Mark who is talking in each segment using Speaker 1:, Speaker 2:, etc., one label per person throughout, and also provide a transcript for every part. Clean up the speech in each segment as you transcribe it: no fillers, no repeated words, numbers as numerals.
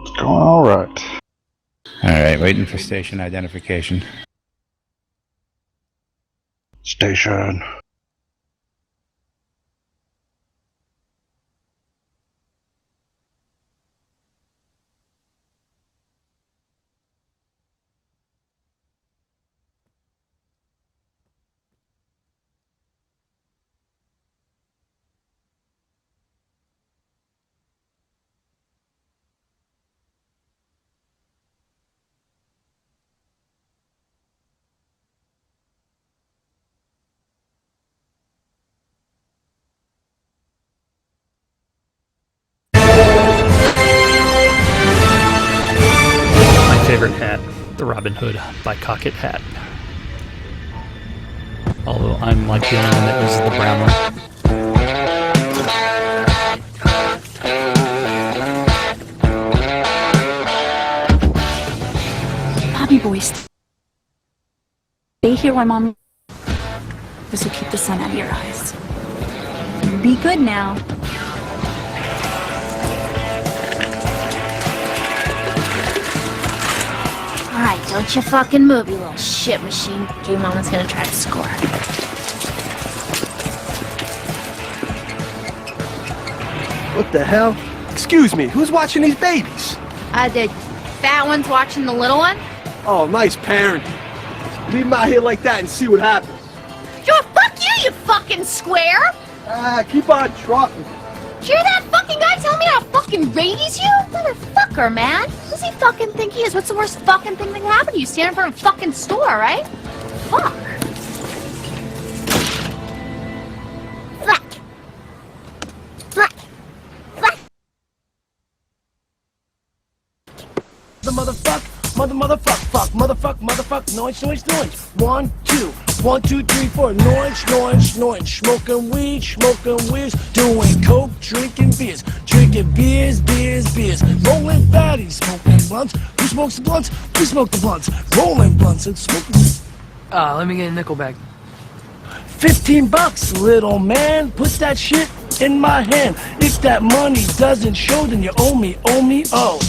Speaker 1: It's going all right.
Speaker 2: All right, waiting for station identification.
Speaker 1: Station.
Speaker 3: Favorite hat, the Robin Hood by Cockett hat. Although I'm like the only one that uses the brown
Speaker 4: one. Bobby boys, stay here while Mom. This will keep the sun out of your eyes. Be good now.
Speaker 5: Alright, don't you fucking move, you little shit machine. Okay, Mama's gonna try to score.
Speaker 6: What the hell? Excuse me, who's watching these babies?
Speaker 5: The fat one's watching the little one?
Speaker 6: Oh, nice parent. Leave them out here like that and see what happens.
Speaker 5: Yo, fuck you, you fucking square!
Speaker 6: Keep on trucking.
Speaker 5: Did you hear that fucking guy tell me how to fucking raise you? Motherfucker, man. Who does he fucking think he is? What's the worst fucking thing that can happen to you? Stand in front of a fucking store, right? Fuck. Fuck. Fuck. Fuck.
Speaker 6: The motherfuck, noise. 1, 2, 1, 2, 3, 4, noise, smoking weed, doing coke, drinking beers, rolling fatties, smoking blunts. Who smokes the blunts? We smoke the blunts, rolling blunts and smoking.
Speaker 7: Let me get a nickel bag.
Speaker 6: $15, little man, put that shit in my hand. If that money doesn't show, then you owe me, oh.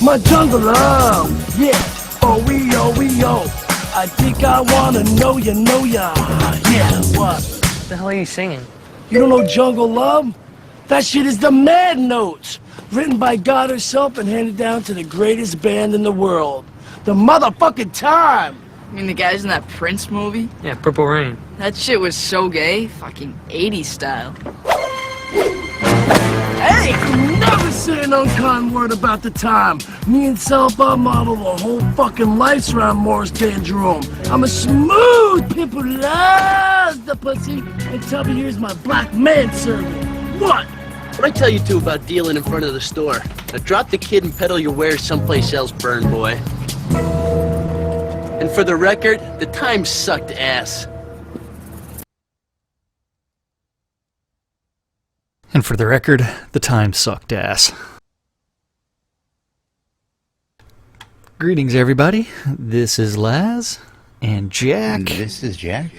Speaker 6: My jungle love, yeah, we owe. I think I wanna know ya, yeah, what?
Speaker 7: What the hell are you singing?
Speaker 6: You don't know Jungle Love? That shit is the Mad Notes, written by God herself and handed down to the greatest band in the world, the motherfucking Time.
Speaker 8: You mean the guys in that Prince movie?
Speaker 7: Yeah, Purple Rain.
Speaker 8: That shit was so gay, fucking 80s style.
Speaker 6: Hey, never say an unkind word about the Time. Me and Selpa model a whole fucking life around Morris Day and Jerome. I'm a smooth pimp who loves the pussy, and tell me here's my black man serving. What?
Speaker 9: What'd I tell you two about dealing in front of the store? Now drop the kid and peddle your wares someplace else, burn boy. And for the record, the Time sucked ass.
Speaker 3: And for the record, the Time sucked ass. Greetings, everybody. This is Laz and Jack.
Speaker 2: And this is Jack.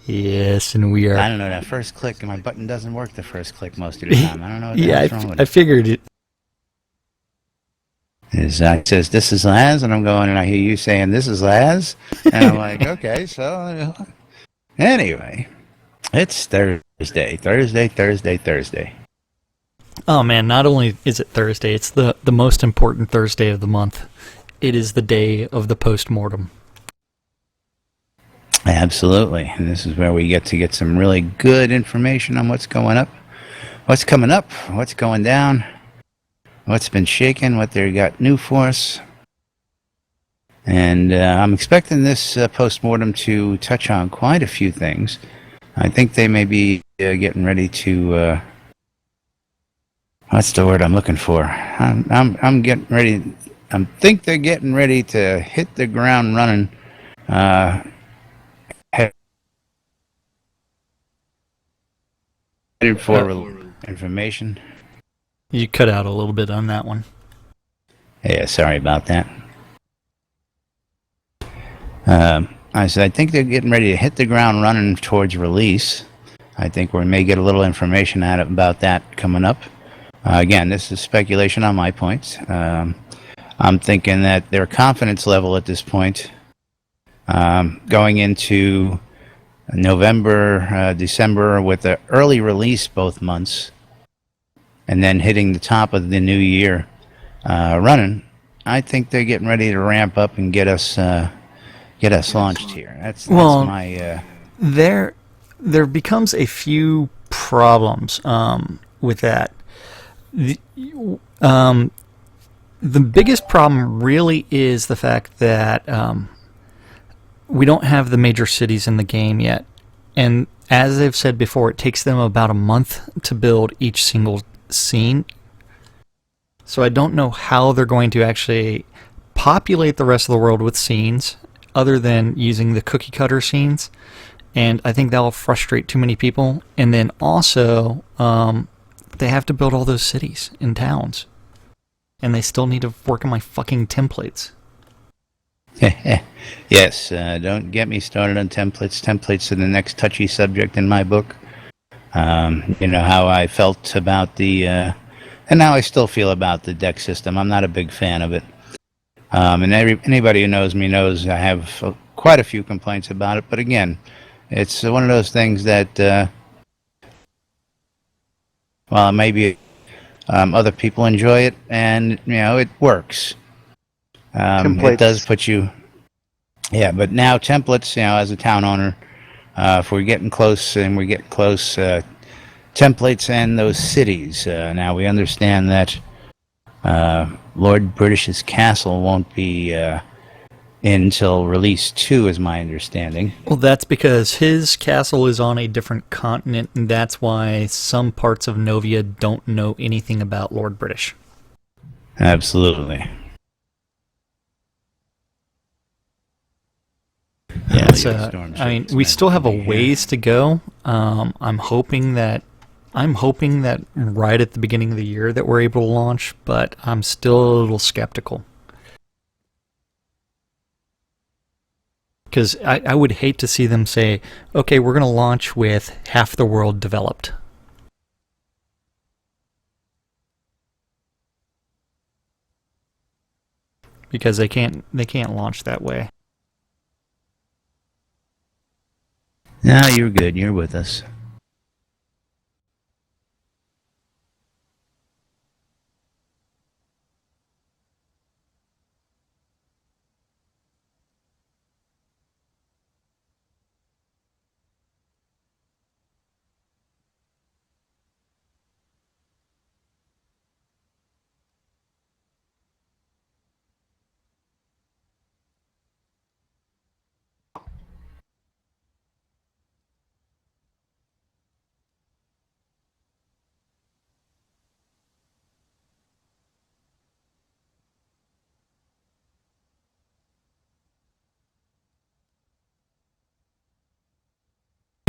Speaker 3: Yes, and we are.
Speaker 2: I don't know, that first click, my button doesn't work the first click most of the time. I don't know what's wrong with it.
Speaker 3: I figured it.
Speaker 2: It says, this is Laz, and I'm going, and I hear you saying, this is Laz. And I'm like, okay, so. Anyway, it's Thursday.
Speaker 3: Oh man, not only is it Thursday, it's the most important Thursday of the month. It is the day of the post-mortem.
Speaker 2: Absolutely. And this is where we get to get some really good information on what's going up, what's coming up, what's going down, what's been shaken, what they got new for us. And I'm expecting this post-mortem to touch on quite a few things. I think they may be getting ready to... what's the word I'm looking for? I'm getting ready. I think they're getting ready to hit the ground running. Headed for information.
Speaker 3: You cut out a little bit on that one.
Speaker 2: Yeah, sorry about that. I said I think they're getting ready to hit the ground running towards release. I think we may get a little information out about that coming up. Again, this is speculation on my point. I'm thinking that their confidence level at this point, going into November, December with the early release both months, and then hitting the top of the new year running, I think they're getting ready to ramp up and get us launched here. That's my.
Speaker 3: There becomes a few problems with that. The biggest problem really is the fact that we don't have the major cities in the game yet. And as I've said before, it takes them about a month to build each single scene. So I don't know how they're going to actually populate the rest of the world with scenes other than using the cookie cutter scenes. And I think that'll frustrate too many people. And then also, they have to build all those cities and towns. And they still need to work on my fucking templates.
Speaker 2: Yes, don't get me started on templates. Templates are the next touchy subject in my book. You know how I felt about the, and now I still feel about the deck system. I'm not a big fan of it. And anybody who knows me knows I have quite a few complaints about it. But again, it's one of those things that, well, maybe other people enjoy it, and you know it works. It does put you, yeah. But now templates, you know, as a town owner, if we're getting close, templates and those cities. Now we understand that Lord British's castle won't be in until release 2, is my understanding.
Speaker 3: Well, that's because his castle is on a different continent, and that's why some parts of Novia don't know anything about Lord British.
Speaker 2: Absolutely.
Speaker 3: Yeah, I mean, we still have a ways to go. I'm hoping that right at the beginning of the year that we're able to launch, but I'm still a little skeptical. Because I would hate to see them say, okay, we're going to launch with half the world developed. Because they can't launch that way.
Speaker 2: No, you're good. You're with us.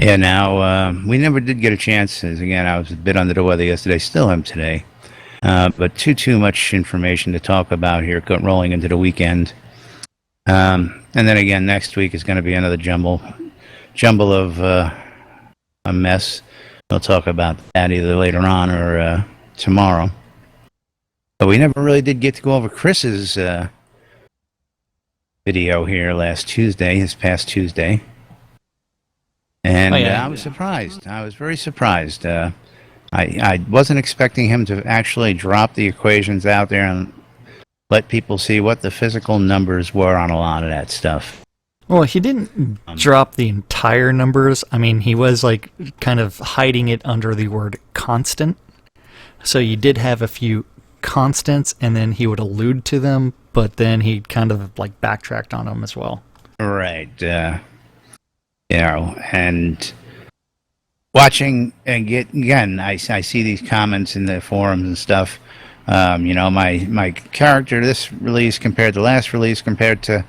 Speaker 2: Yeah, now, we never did get a chance, as again, I was a bit under the weather yesterday, still am today, but too much information to talk about here, rolling into the weekend. And then again, next week is going to be another jumble of a mess. We'll talk about that either later on or tomorrow. But we never really did get to go over Chris's video here this past Tuesday. And I was surprised. I was very surprised. I wasn't expecting him to actually drop the equations out there and let people see what the physical numbers were on a lot of that stuff.
Speaker 3: Well, he didn't drop the entire numbers. I mean, he was like kind of hiding it under the word constant. So you did have a few constants, and then he would allude to them, but then he kind of like backtracked on them as well.
Speaker 2: Right. You know, and watching and I see these comments in the forums and stuff. You know, my character this release compared to last release compared to,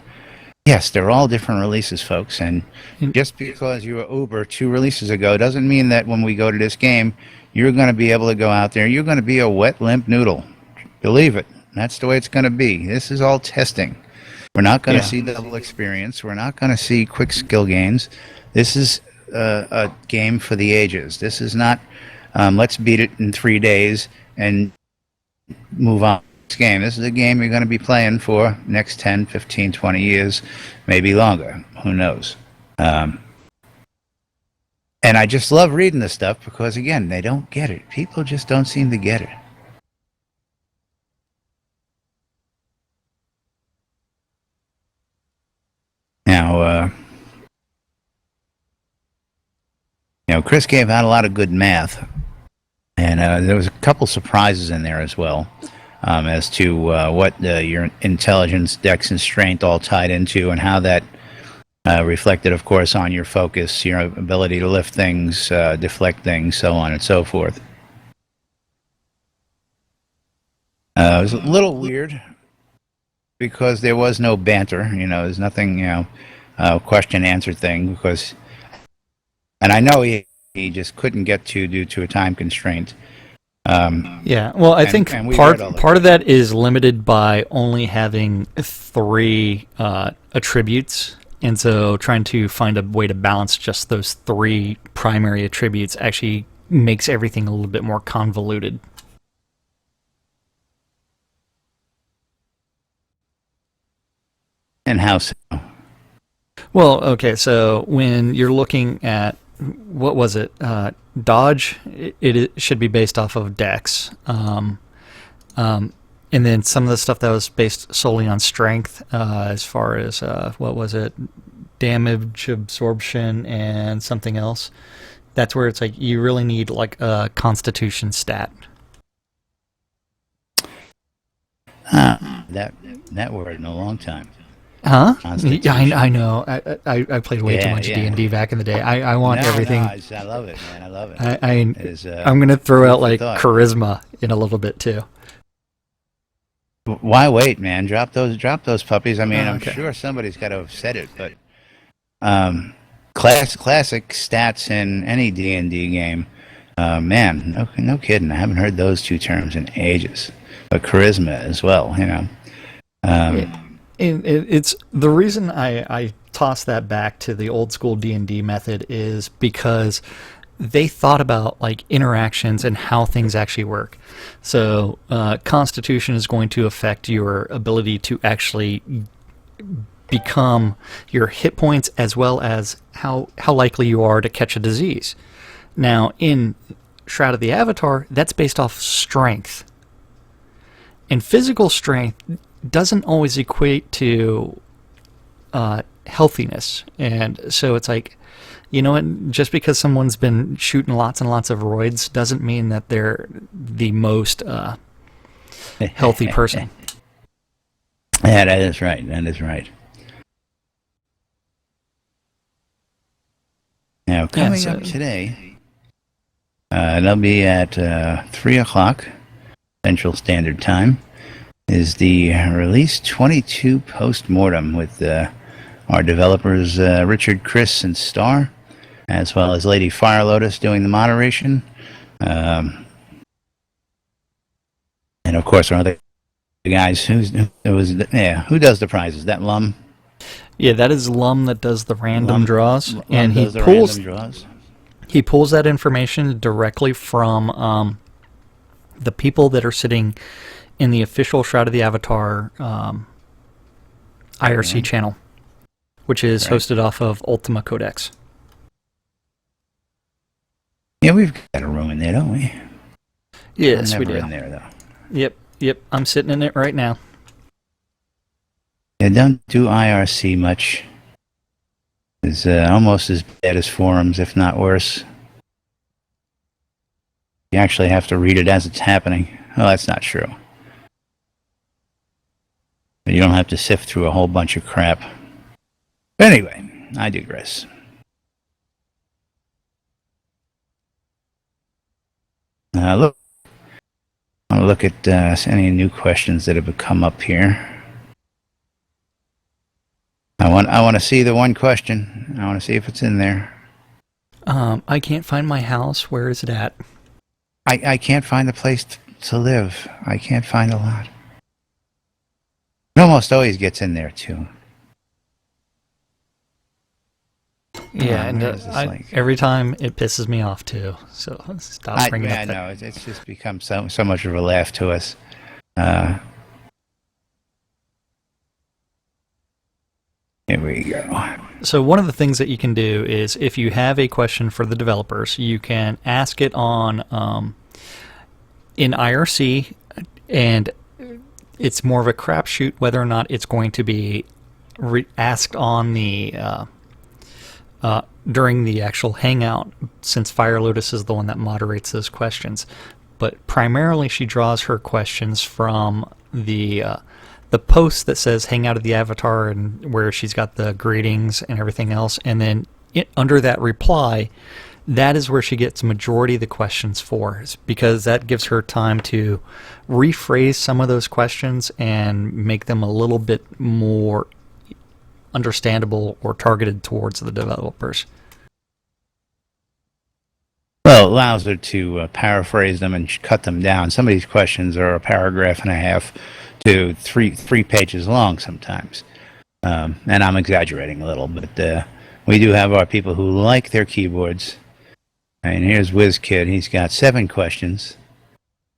Speaker 2: yes, they're all different releases, folks. And just because you were Uber 2 releases ago doesn't mean that when we go to this game, you're going to be able to go out there. You're going to be a wet, limp noodle. Believe it. That's the way it's going to be. This is all testing. We're not going to see double experience. We're not going to see quick skill gains. This is a game for the ages. This is not Let's beat it in 3 days and move on. This game. This is a game you're going to be playing for next 10, 15, 20 years, maybe longer. Who knows? And I just love reading this stuff because, again, they don't get it. People just don't seem to get it. Now, Chris gave out a lot of good math, and there was a couple surprises in there as well. As to what your intelligence, dex, and strength all tied into, and how that reflected, of course, on your focus, your ability to lift things, deflect things, so on and so forth. It was a little weird because there was no banter. There's nothing, question-answer thing. And I know he just couldn't get to due to a time constraint.
Speaker 3: Yeah, well, I think part of that is limited by only having 3 attributes, and so trying to find a way to balance just those 3 primary attributes actually makes everything a little bit more convoluted.
Speaker 2: And how so?
Speaker 3: Well, okay, so when you're looking at, what was it, dodge, it should be based off of dex, and then some of the stuff that was based solely on strength, as far as what was it, damage absorption and something else. That's where it's like you really need like a constitution stat.
Speaker 2: That word in a long time.
Speaker 3: Huh? Yeah, I know. I played way too much D&D back in the day. I want everything.
Speaker 2: No, I love it, man. I love it.
Speaker 3: I'm going to throw out like charisma in a little bit too.
Speaker 2: Why wait, man? Drop those puppies. I mean, I'm sure somebody's got to have said it, but classic stats in any D&D game. Man, no kidding. I haven't heard those 2 terms in ages. But charisma as well,
Speaker 3: It's the reason I toss that back to the old school D&D method is because they thought about like interactions and how things actually work. So Constitution is going to affect your ability to actually become your hit points, as well as how likely you are to catch a disease. Now in Shroud of the Avatar, that's based off strength. And physical strength doesn't always equate to healthiness. And so it's like, just because someone's been shooting lots and lots of roids doesn't mean that they're the most healthy person.
Speaker 2: Yeah, that is right. That is right. Now, coming up today, it'll be at 3 o'clock Central Standard Time, is the Release 22 Post-Mortem with our developers Richard, Chris, and Starr, as well as Lady Fire Lotus doing the moderation. And of course our other guys, who does the prizes? That Lum?
Speaker 3: Yeah, that is Lum that does the random draws. And he pulls that information directly from the people that are sitting in the official Shroud of the Avatar IRC channel, which is hosted off of Ultima Codex.
Speaker 2: Yeah, we've got a room in there, don't we?
Speaker 3: Yes,
Speaker 2: I'm
Speaker 3: we
Speaker 2: never
Speaker 3: do.
Speaker 2: in there, though.
Speaker 3: Yep. I'm sitting in it right now.
Speaker 2: Yeah, don't do IRC much. It's almost as bad as forums, if not worse. You actually have to read it as it's happening. Well, that's not true. But you don't have to sift through a whole bunch of crap. But anyway, I digress. Look. I want to look at any new questions that have come up here. I want to see the one question. I want to see if it's in there.
Speaker 3: I can't find my house. Where is it at?
Speaker 2: I can't find a place to live. I can't find a lot. It almost always gets in there, too.
Speaker 3: Yeah, and
Speaker 2: It's just like-
Speaker 3: every time it pisses me off too. So stop bringing up that.
Speaker 2: no, it's just become so much of a laugh to us. Here we go.
Speaker 3: So one of the things that you can do is, if you have a question for the developers, you can ask it on in IRC, and it's more of a crapshoot whether or not it's going to be asked on the during the actual hangout, since Fire Lotus is the one that moderates those questions. But primarily, she draws her questions from the post that says "Hangout of the Avatar" and where she's got the greetings and everything else, and then under that reply, that is where she gets majority of the questions for, because that gives her time to rephrase some of those questions and make them a little bit more understandable or targeted towards the developers.
Speaker 2: Well, it allows her to paraphrase them and cut them down. Some of these questions are a paragraph and a half to three pages long sometimes. And I'm exaggerating a little, but we do have our people who like their keyboards. And here's WizKid. He's got 7 questions.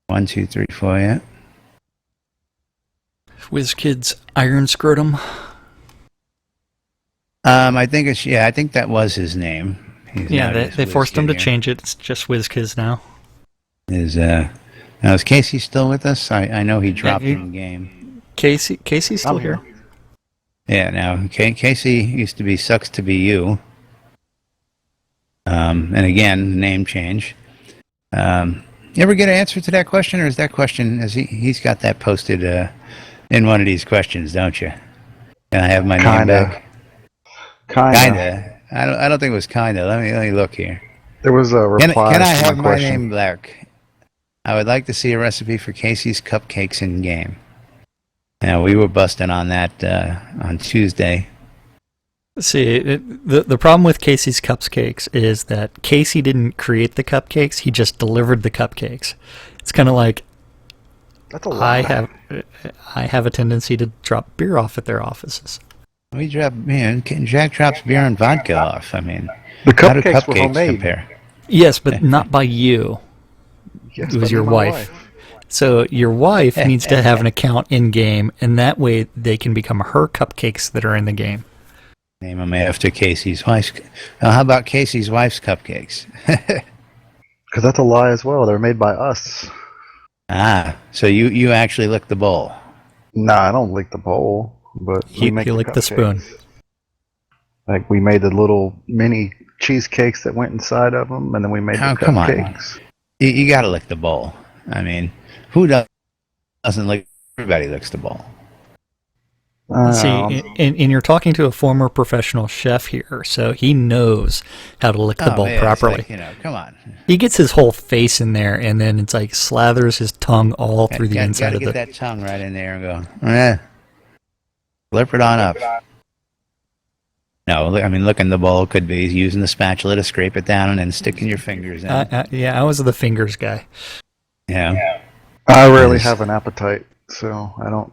Speaker 2: 1, 2, 3, 4, yeah.
Speaker 3: WizKid's Iron Scrotum.
Speaker 2: I think I think that was his name.
Speaker 3: They forced him to change it. It's just WizKids now.
Speaker 2: Now is Casey still with us? I know he dropped in game.
Speaker 3: Casey's still here.
Speaker 2: Yeah, now Casey used to be Sucks to Be You. And again, name change. You ever get an answer to that question, or is that question, he's got that posted in one of these questions, don't you? Can I have my name back? Kinda. I don't think it was kinda. Let me look here.
Speaker 1: There was a reply.
Speaker 2: Can I have my
Speaker 1: question.
Speaker 2: name back? I would like to see a recipe for Casey's cupcakes in game. Now, we were busting on that on Tuesday.
Speaker 3: See, the problem with Casey's cupcakes is that Casey didn't create the cupcakes; he just delivered the cupcakes. It's kind of like
Speaker 1: That's a lie.
Speaker 3: I have a tendency to drop beer off at their offices.
Speaker 2: Jack drops beer and vodka off. I mean,
Speaker 1: The
Speaker 2: how do
Speaker 1: cupcakes were
Speaker 2: cupcakes
Speaker 1: homemade.
Speaker 2: compare?
Speaker 3: Yes, but not by you.
Speaker 1: Yes,
Speaker 3: It was
Speaker 1: but
Speaker 3: your
Speaker 1: my
Speaker 3: wife. So your wife needs to have an account in game, and that way they can become her cupcakes that are in the game.
Speaker 2: Name them after Casey's wife's. Now, how about Casey's wife's cupcakes?
Speaker 1: Because that's a lie as well. They're made by us.
Speaker 2: So you actually lick the bowl.
Speaker 1: Nah, I don't lick the bowl, but
Speaker 3: He licked the spoon.
Speaker 1: Like, we made the little mini cheesecakes that went inside of them, and then we made the
Speaker 2: come on.
Speaker 1: cupcakes.
Speaker 2: You got to lick the bowl. I mean, who doesn't lick? Everybody licks the bowl.
Speaker 3: See, and you're talking to a former professional chef here, so he knows how to lick the bowl properly.
Speaker 2: Like, come on.
Speaker 3: He gets his whole face in there, and then it's like slathers his tongue all through the inside of
Speaker 2: get
Speaker 3: the.
Speaker 2: that tongue right in there and go, flip it on up. No, I mean, licking the bowl could be using the spatula to scrape it down and then sticking your fingers in.
Speaker 3: I was the fingers guy.
Speaker 2: Yeah.
Speaker 1: I rarely have an appetite, so I don't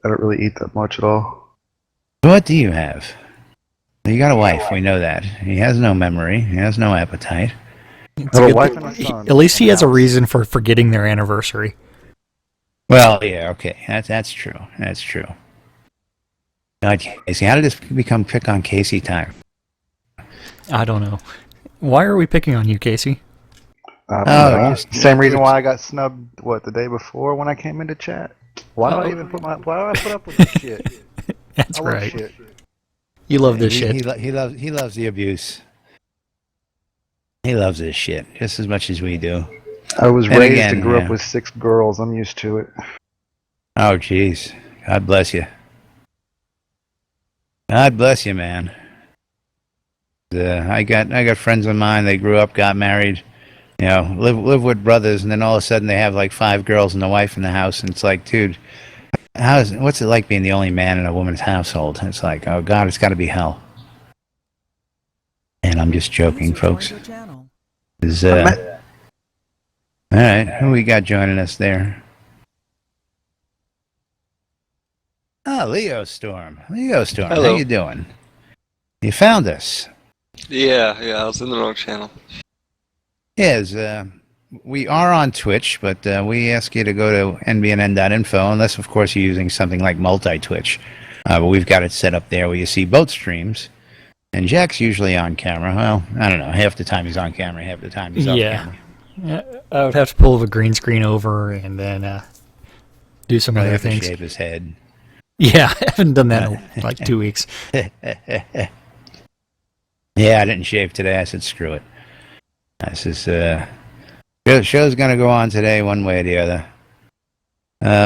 Speaker 1: really eat that much at all.
Speaker 2: What do you have? You got a wife, we know that. He has no memory. He has no appetite.
Speaker 1: I have a wife and a son.
Speaker 3: At least he has a reason for forgetting their anniversary.
Speaker 2: Well, yeah, okay. That's true. That's true. God, Casey, how did this become pick on Casey time?
Speaker 3: I don't know. Why are we picking on you, Casey?
Speaker 1: Same reason why I got snubbed, the day before when I came into chat? Why do I put up with this shit?
Speaker 3: That's
Speaker 1: I love
Speaker 3: right.
Speaker 1: shit.
Speaker 3: You love this shit.
Speaker 2: He loves the abuse. He loves this shit just as much as we do.
Speaker 1: I was
Speaker 2: And
Speaker 1: raised
Speaker 2: again,
Speaker 1: and grew up with 6 girls. I'm used to it.
Speaker 2: Oh, jeez. God bless you. God bless you, man. I got friends of mine. They grew up, got married, live with brothers, and then all of a sudden they have like 5 girls and a wife in the house, and it's like, dude, what's it like being the only man in a woman's household? And it's like, oh God, it's got to be hell. And I'm just joking, folks. All right, who we got joining us there? Oh, Leo Storm. How
Speaker 10: Hello.
Speaker 2: you doing? You found us.
Speaker 10: Yeah, I was in the wrong channel.
Speaker 2: Yes, we are on Twitch, but we ask you to go to nbnn.info, unless, of course, you're using something like multi-Twitch. But we've got it set up there where you see both streams. And Jack's usually on camera. Well, I don't know. Half the time he's on camera, half the time he's off camera.
Speaker 3: Yeah, I would have to pull the green screen over and then do some other things.
Speaker 2: To shave his head.
Speaker 3: Yeah, I haven't done that in like 2 weeks.
Speaker 2: Yeah, I didn't shave today. I said, screw it. This is, the show's going to go on today one way or the other.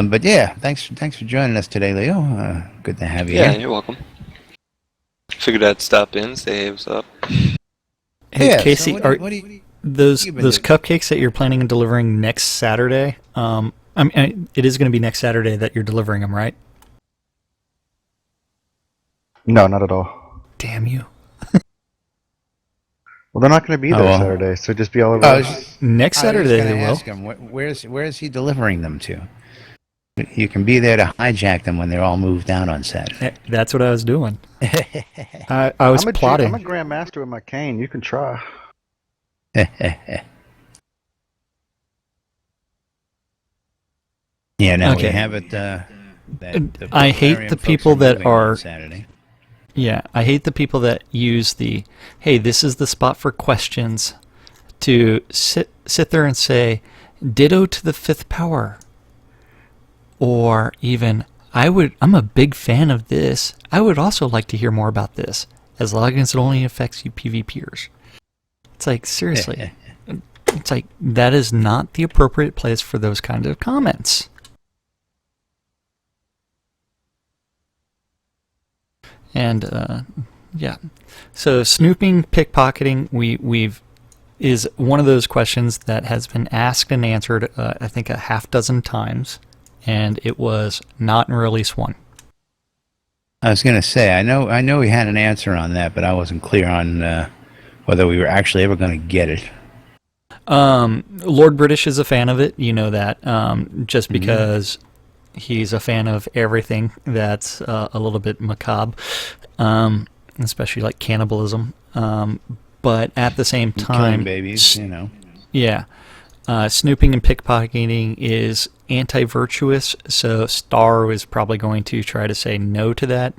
Speaker 2: But yeah, thanks for joining us today, Leo. Good to have you
Speaker 10: Yeah,
Speaker 2: here.
Speaker 10: you're welcome. Figured I'd stop in, say hey, what's up.
Speaker 3: Hey,
Speaker 2: Yeah,
Speaker 3: Casey,
Speaker 2: so what do you,
Speaker 3: those
Speaker 2: you been doing?
Speaker 3: cupcakes that you're planning on delivering next Saturday, I mean, it is going to be next Saturday that you're delivering them, right?
Speaker 1: No, not at all.
Speaker 3: Damn you.
Speaker 1: Well, they're not going to be there
Speaker 2: well.
Speaker 1: Saturday, so just be all over.
Speaker 3: Next Saturday they will.
Speaker 2: Ask him, where is he delivering them to? You can be there to hijack them when they're all moved out on Saturday.
Speaker 3: That's what I was doing. I was plotting.
Speaker 1: I'm a grandmaster with my cane. You can try.
Speaker 2: Yeah, no,
Speaker 3: Okay.
Speaker 2: we have it.
Speaker 3: I hate the people that are.
Speaker 2: Saturday.
Speaker 3: Yeah, I hate the people that use the, hey, this is the spot for questions, to sit there and say, ditto to the fifth power. Or even, I'm a big fan of this. I would also like to hear more about this, as long as it only affects you PvPers. It's like, seriously. It's like, that is not the appropriate place for those kinds of comments. And yeah, so snooping, pickpocketing, is one of those questions that has been asked and answered, I think, a half dozen times, and it was not in Release 1.
Speaker 2: I was going to say, I know we had an answer on that, but I wasn't clear on whether we were actually ever going to get it.
Speaker 3: Lord British is a fan of it, you know that, just because he's a fan of everything that's a little bit macabre, especially like cannibalism. But at the same time,
Speaker 2: killing babies, you know.
Speaker 3: Yeah, snooping and pickpocketing is anti-virtuous, so Starr is probably going to try to say no to that.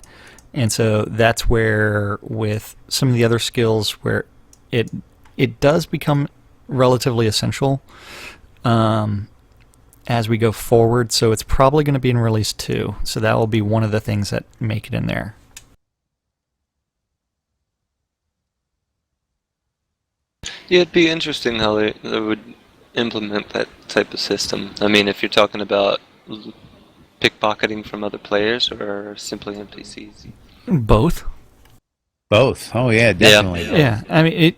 Speaker 3: And so that's where, with some of the other skills, where it does become relatively essential as we go forward, so it's probably going to be in Release 2, so that will be one of the things that make it in there.
Speaker 10: Yeah, it'd be interesting how they would implement that type of system. I mean, if you're talking about pickpocketing from other players or simply NPCs.
Speaker 3: Both.
Speaker 2: Both. Oh yeah, definitely.
Speaker 3: Yeah, I mean,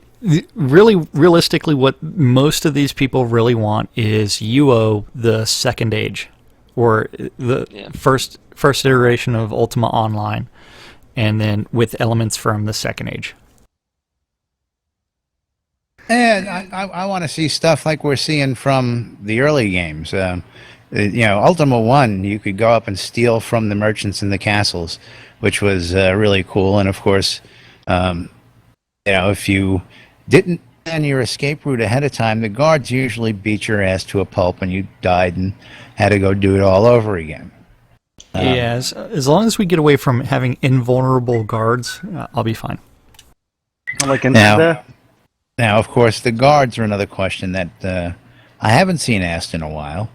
Speaker 3: realistically, what most of these people really want is UO, the second age, or the first iteration of Ultima Online, and then with elements from the second age.
Speaker 2: And I want to see stuff like we're seeing from the early games. Ultima 1, you could go up and steal from the merchants in the castles, which was really cool. And of course, if you didn't plan your escape route ahead of time, the guards usually beat your ass to a pulp and you died and had to go do it all over again.
Speaker 3: Yeah, as long as we get away from having invulnerable guards, I'll be fine.
Speaker 1: Like in
Speaker 2: Now, of course, the guards are another question that I haven't seen asked in a while.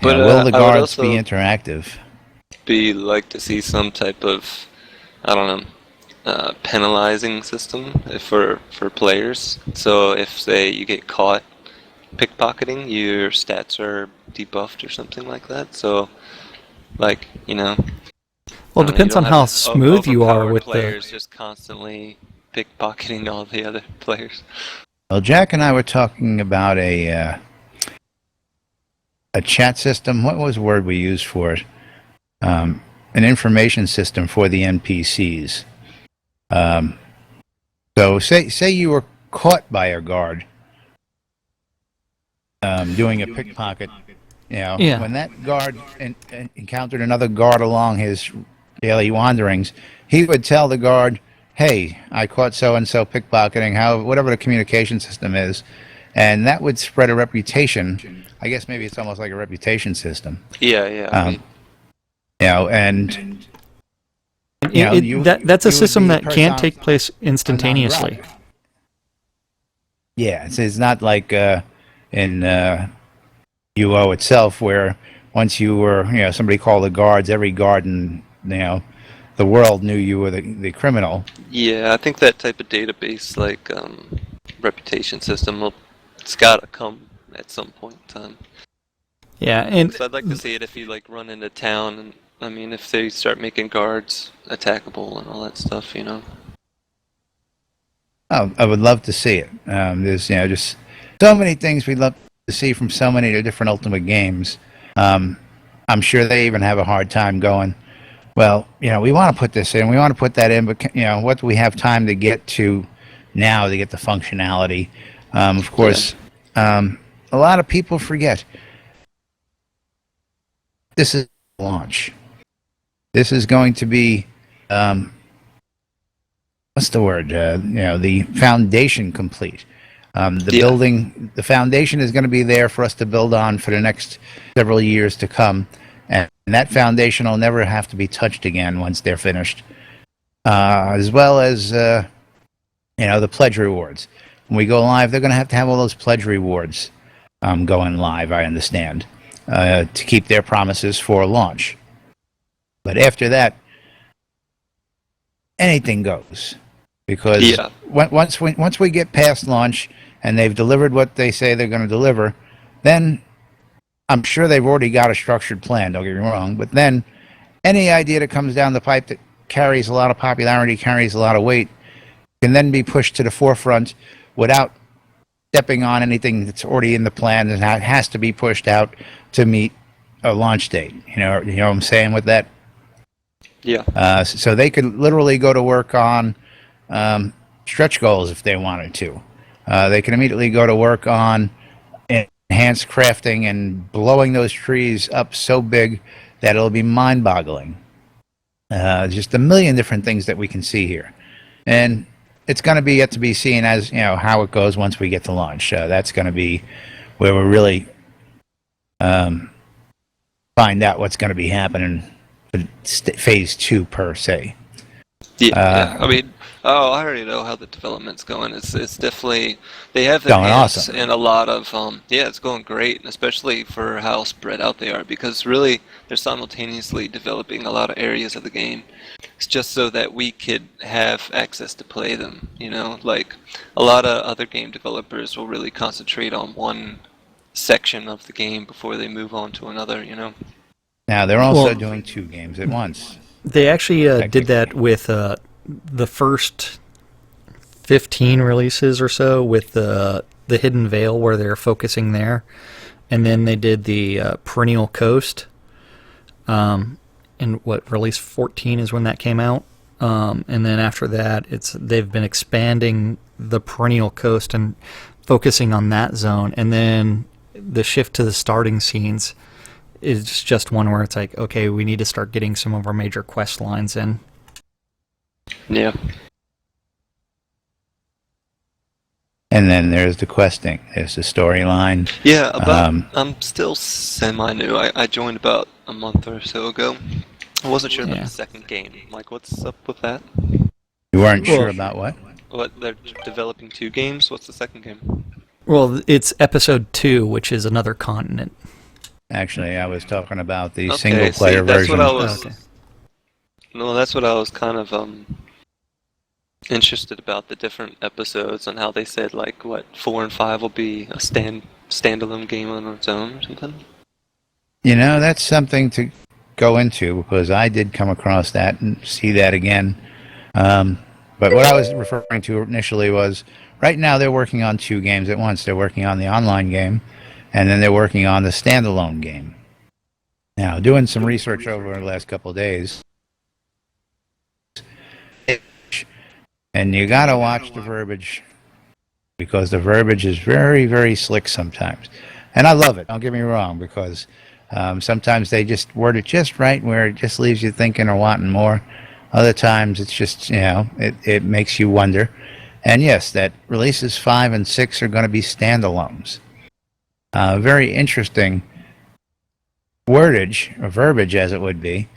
Speaker 10: But
Speaker 2: will the
Speaker 10: I would
Speaker 2: guards
Speaker 10: also
Speaker 2: be interactive?
Speaker 10: Be like to see some type of, I don't know, penalizing system for players. So if, say, you get caught pickpocketing, your stats are debuffed or something like that. So, like,
Speaker 3: Well, it depends on how smooth you are with
Speaker 10: players just constantly pickpocketing all the other players.
Speaker 2: Well, Jack and I were talking about a chat system. What was the word we used for it? An information system for the NPCs. So say you were caught by a guard doing a pickpocket. When that guard encountered another guard along his daily wanderings, he would tell the guard, hey, I caught so-and-so pickpocketing, whatever the communication system is, and that would spread a reputation. I guess maybe it's almost like a reputation system.
Speaker 10: Yeah, yeah.
Speaker 2: And
Speaker 3: that's a system that can't take place instantaneously.
Speaker 2: Yeah, it's not like in UO itself, where once you were, somebody called the guards, every guard in, the world knew you were the criminal.
Speaker 10: Yeah, I think that type of database, like reputation system, it's gotta come at some point in time.
Speaker 3: Yeah, and
Speaker 10: so I'd like to see it if you like run into town, and I mean, if they start making guards attackable and all that stuff,
Speaker 2: Oh, I would love to see it. There's just so many things we'd love to see from so many different Ultima games. I'm sure they even have a hard time going, well, we want to put this in, we want to put that in, but what do we have time to get to now to get the functionality? Of course, a lot of people forget this is launch. This is going to be what's the word? The foundation complete. Building, the foundation is going to be there for us to build on for the next several years to come, and that foundation will never have to be touched again once they're finished. As well as the pledge rewards. When we go live, they're going to have all those pledge rewards going live. I understand, to keep their promises for launch. But after that, anything goes. Because once we get past launch and they've delivered what they say they're going to deliver, then I'm sure they've already got a structured plan, don't get me wrong, but then any idea that comes down the pipe that carries a lot of popularity, carries a lot of weight, can then be pushed to the forefront without stepping on anything that's already in the plan, and it has to be pushed out to meet a launch date. You know what I'm saying with that?
Speaker 10: Yeah.
Speaker 2: So they could literally go to work on stretch goals if they wanted to. They can immediately go to work on enhanced crafting and blowing those trees up so big that it'll be mind-boggling. Just a million different things that we can see here. And it's going to be yet to be seen as, how it goes once we get to launch. That's going to be where we really find out what's going to be happening for phase 2 per se.
Speaker 10: Yeah. I mean, I already know how the development's going. It's definitely, they have
Speaker 2: going
Speaker 10: enhanced
Speaker 2: awesome.
Speaker 10: And a lot of it's going great, especially for how spread out they are, because really they're simultaneously developing a lot of areas of the game. It's just so that we could have access to play them. Like a lot of other game developers will really concentrate on one section of the game before they move on to another.
Speaker 2: Now they're also doing 2 games at once.
Speaker 3: They actually did that with the first 15 releases or so, with the Hidden Veil, where they're focusing there, and then they did the Perennial Coast. And release 14 is when that came out, and then after that, they've been expanding the Perennial Coast and focusing on that zone, and then the shift to the starting scenes is just one where it's like, okay, we need to start getting some of our major quest lines in.
Speaker 10: Yeah.
Speaker 2: And then there's the questing. There's the storyline.
Speaker 10: Yeah, I'm still semi-new. I joined about a month or so ago. I wasn't sure about the second game. Like, what's up with that?
Speaker 2: You weren't sure about what?
Speaker 10: What, they're developing 2 games? What's the second game?
Speaker 3: Well, it's episode 2, which is another continent.
Speaker 2: Actually, I was talking about the single-player
Speaker 10: version.
Speaker 2: What
Speaker 10: No, that's what I was kind of interested about, the different episodes, and how they said, like, 4 and 5 will be a standalone game on its own or something?
Speaker 2: That's something to go into, because I did come across that and see that again. But what I was referring to initially was, right now they're working on 2 games at once. They're working on the online game, and then they're working on the standalone game. Now, doing some research over the last couple of days, and you gotta watch the verbiage, because the verbiage is very, very slick sometimes. And I love it, don't get me wrong, because sometimes they just word it just right, where it just leaves you thinking or wanting more. Other times it's just, it makes you wonder. And yes, that releases 5 and 6 are going to be standalones. Very interesting wordage, or verbiage as it would be,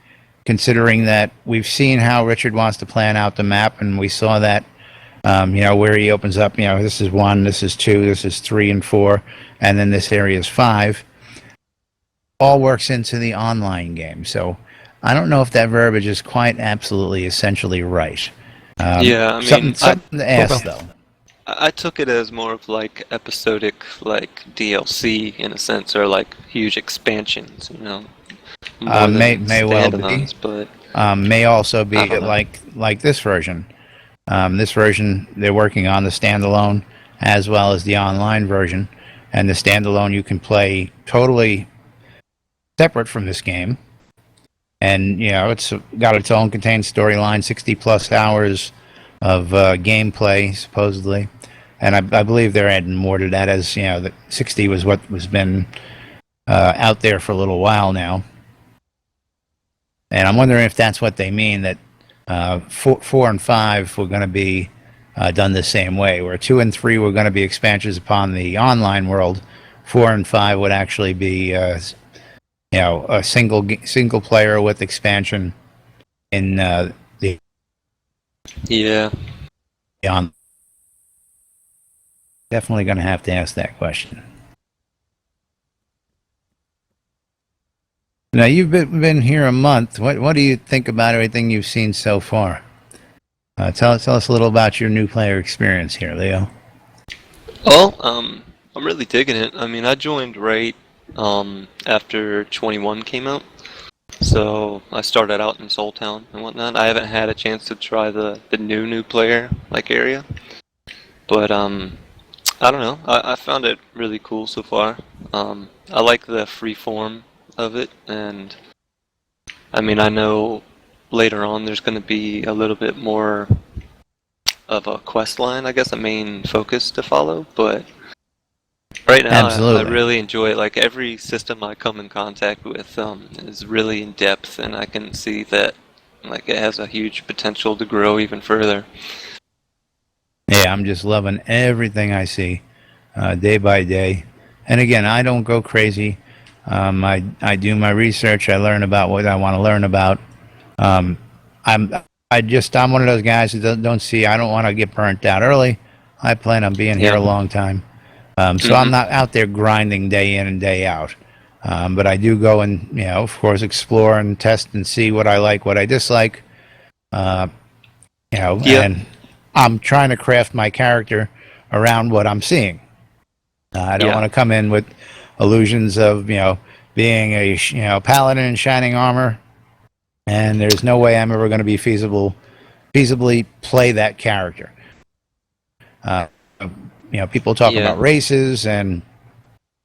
Speaker 2: considering that we've seen how Richard wants to plan out the map, and we saw that, where he opens up, this is 1, this is 2, this is 3 and 4, and then this area is 5. All works into the online game. So I don't know if that verbiage is quite absolutely essentially right.
Speaker 10: Yeah, I mean,
Speaker 2: something to ask, though.
Speaker 10: I took it as more of like episodic, like DLC in a sense, or like huge expansions, more than
Speaker 2: May well be,
Speaker 10: but
Speaker 2: may also be like this version. This version, they're working on the standalone as well as the online version, and the standalone you can play totally separate from this game, and it's got its own contained storyline, 60 plus hours of gameplay supposedly, and I believe they're adding more to that, as the 60 was what was been out there for a little while now, and I'm wondering if that's what they mean, that 4 and 5 were going to be done the same way, where 2 and 3 were going to be expansions upon the online world. 4 and 5 would actually be a single player with expansion in the on. Definitely going to have to ask that question. Now, you've been here a month. What do you think about everything you've seen so far? Tell us a little about your new player experience here, Leo.
Speaker 10: Well, I'm really digging it. I mean, I joined right after 21 came out, so I started out in Soul Town and whatnot. I haven't had a chance to try the new player area, but I don't know. I found it really cool so far. I like the free form of it, and I mean, I know later on there's going to be a little bit more of a quest line, I guess, a main focus to follow, but right now I really enjoy it. Like, every system I come in contact with is really in depth, and I can see that it has a huge potential to grow even further.
Speaker 2: Yeah, I'm just loving everything I see day by day. And again, I don't go crazy. I do my research. I learn about what I want to learn about. I'm one of those guys who don't see. I don't want to get burnt out early. I plan on being here a long time. So I'm not out there grinding day in and day out. But I do go and, of course, explore and test and see what I like, what I dislike. And I'm trying to craft my character around what I'm seeing. I don't want to come in with illusions of, being a, paladin in shining armor, and there's no way I'm ever going to be feasibly play that character. People talk about races and,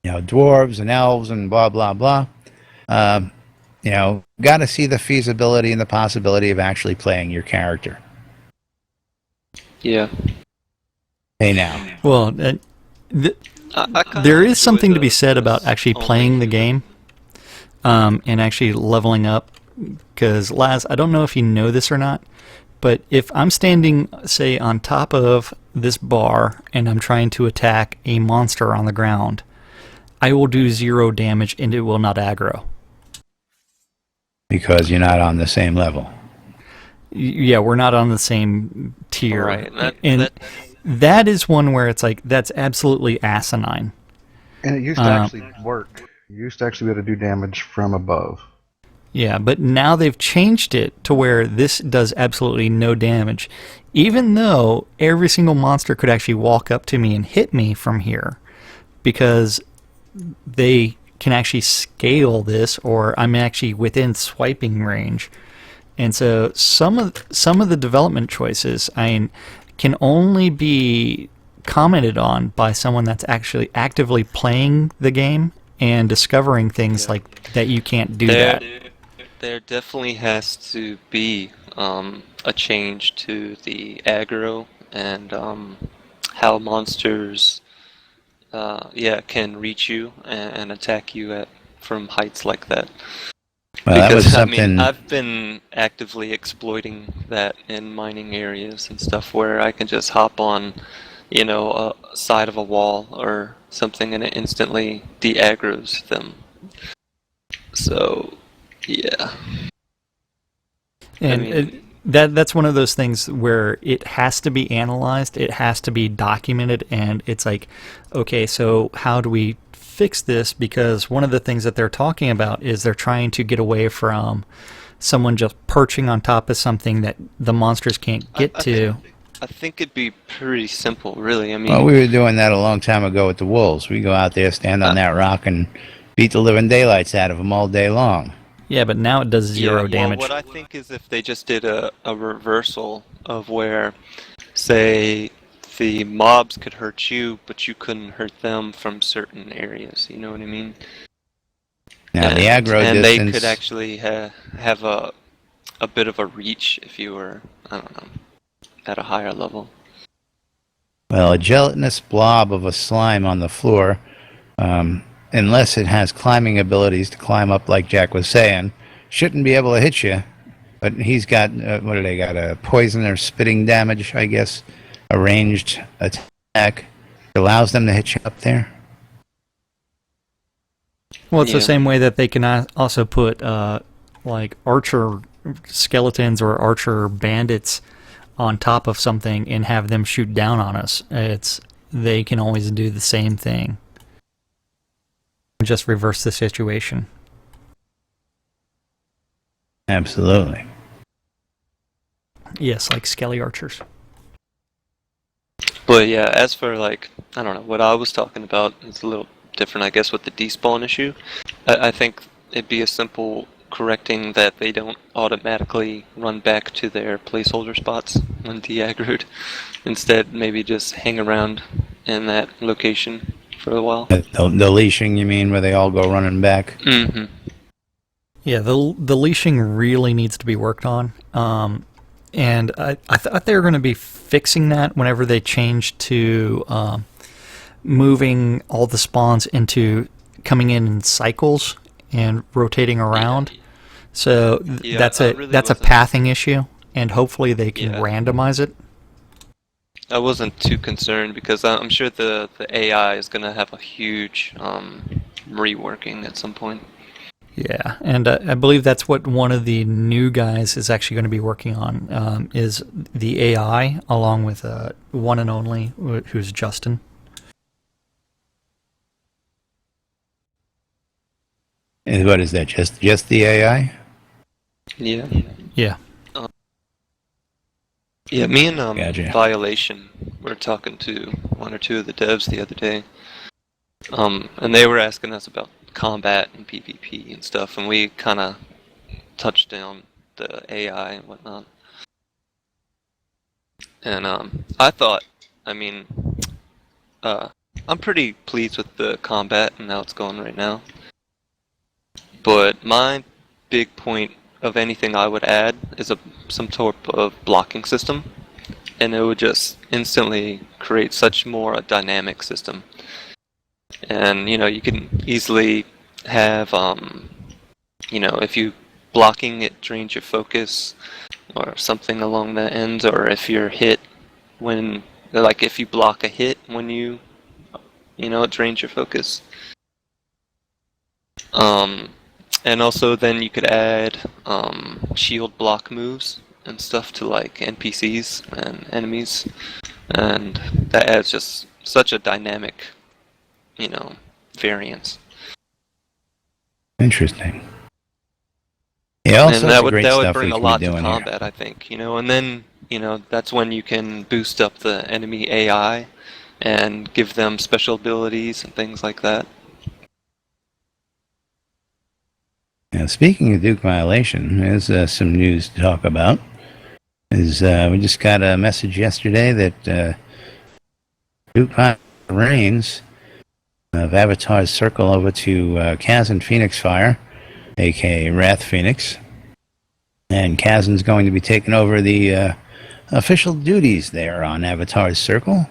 Speaker 2: dwarves and elves and blah, blah, blah. Got to see the feasibility and the possibility of actually playing your character.
Speaker 10: Yeah.
Speaker 2: Hey, now.
Speaker 3: Well, there is something to be said about actually playing the game and actually leveling up. Because, Laz, I don't know if you know this or not, but if I'm standing, say, on top of this bar and I'm trying to attack a monster on the ground, I will do 0 damage and it will not aggro.
Speaker 2: Because you're not on the same level.
Speaker 3: Yeah, we're not on the same tier.
Speaker 10: Right.
Speaker 3: That is one where it's like, that's absolutely asinine.
Speaker 1: And it used to actually work. You used to actually be able to do damage from above.
Speaker 3: Yeah, but now they've changed it to where this does absolutely no damage. Even though every single monster could actually walk up to me and hit me from here. Because they can actually scale this, or I'm actually within swiping range. And so some of the development choices, can only be commented on by someone that's actually actively playing the game and discovering things like that you can't do that.
Speaker 10: There definitely has to be a change to the aggro and how monsters can reach you and attack you from heights like that.
Speaker 2: Well, that was
Speaker 10: Because I
Speaker 2: something.
Speaker 10: mean, I've been actively exploiting that in mining areas and stuff where I can just hop on, you know, a side of a wall or something, and it instantly de-aggroes them. So, yeah.
Speaker 3: And
Speaker 10: I mean,
Speaker 3: that's one of those things where it has to be analyzed, it has to be documented, and it's like, okay, so how do we fix this? Because one of the things that they're talking about is they're trying to get away from someone just perching on top of something that the monsters can't get to.
Speaker 10: I think it'd be pretty simple, really. I mean,
Speaker 2: Well, we were doing that a long time ago with the wolves. We go out there, stand on that rock, and beat the living daylights out of them all day long.
Speaker 3: Yeah, but now it does zero damage.
Speaker 10: Well, what I think is if they just did a reversal of where, say, the mobs could hurt you, but you couldn't hurt them from certain areas. You know what I mean?
Speaker 2: Now, the aggro
Speaker 10: and
Speaker 2: distance...
Speaker 10: they could actually have a bit of a reach if you were, I don't know, at a higher level.
Speaker 2: Well, a gelatinous blob of a slime on the floor, unless it has climbing abilities to climb up like Jack was saying, shouldn't be able to hit you. But he's got, what do they got, a poison or spitting damage, I guess, a ranged attack. It allows them to hit you up there.
Speaker 3: Well, it's the same way that they can also put, like, archer skeletons or archer bandits on top of something and have them shoot down on us. They can always do the same thing. Just reverse the situation.
Speaker 2: Absolutely.
Speaker 3: Yes, like skelly archers.
Speaker 10: But yeah, as for like, I don't know, what I was talking about is a little different, I guess, with the despawn issue. I think it'd be a simple correcting that they don't automatically run back to their placeholder spots when de-aggroed. Instead, maybe just hang around in that location for a while.
Speaker 2: The leashing, you mean, where they all go running back?
Speaker 10: Mm-hmm.
Speaker 3: Yeah, the leashing really needs to be worked on. And I thought they were going to be fixing that whenever they changed to moving all the spawns into coming in cycles and rotating around. So that's a pathing issue, and hopefully they can randomize it.
Speaker 10: I wasn't too concerned because I'm sure the AI is going to have a huge reworking at some point.
Speaker 3: Yeah, and I believe that's what one of the new guys is actually going to be working on, is the AI, along with one and only, who's Justin.
Speaker 2: And what is that, just the AI?
Speaker 10: Yeah.
Speaker 3: Yeah.
Speaker 10: Yeah, me and
Speaker 2: Gotcha.
Speaker 10: Violation were talking to one or two of the devs the other day, and they were asking us about combat and PvP and stuff, and we kind of touched on the AI and whatnot. And I thought, I mean, I'm pretty pleased with the combat and how it's going right now. But my big point of anything I would add is some sort of blocking system, and it would just instantly create such more a dynamic system. And you know, you can easily have you know, if you blocking it drains your focus or something along that end, or if you're hit when, like, if you block a hit when you know, it drains your focus. And also then you could add shield block moves and stuff to like NPCs and enemies, and that adds just such a dynamic, you know, variance.
Speaker 2: Interesting. Yeah, also
Speaker 10: and that would
Speaker 2: stuff
Speaker 10: bring
Speaker 2: we
Speaker 10: a lot to
Speaker 2: doing
Speaker 10: combat, I think, you know, and then, you know, that's when you can boost up the enemy AI and give them special abilities and things like that.
Speaker 2: Now, speaking of Duke Violation, there's some news to talk about. We just got a message yesterday that Duke Reigns of Avatar's Circle over to Kaz and Phoenix Fire, aka Wrath Phoenix. And Kazan's going to be taking over the official duties there on Avatar's Circle.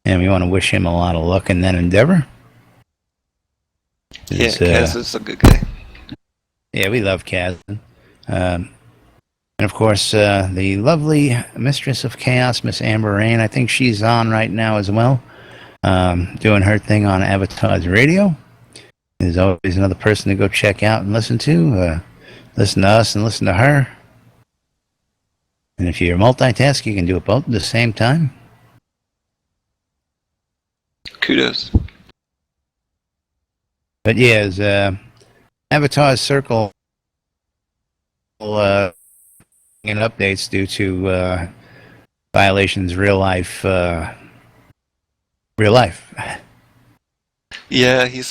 Speaker 2: And we want to wish him a lot of luck in that endeavor.
Speaker 10: Yeah, Kaz is a good guy.
Speaker 2: Yeah, we love Kaz. And of course, the lovely Mistress of Chaos, Miss Amber Rain. I think she's on right now as well, doing her thing on Avatar's radio. There's always another person to go check out and listen to. Listen to us and listen to her. And if you're multitask, you can do it both at the same time.
Speaker 10: Kudos.
Speaker 2: But yeah, as Avatar's Circle and updates due to violations real life.
Speaker 10: Yeah, he's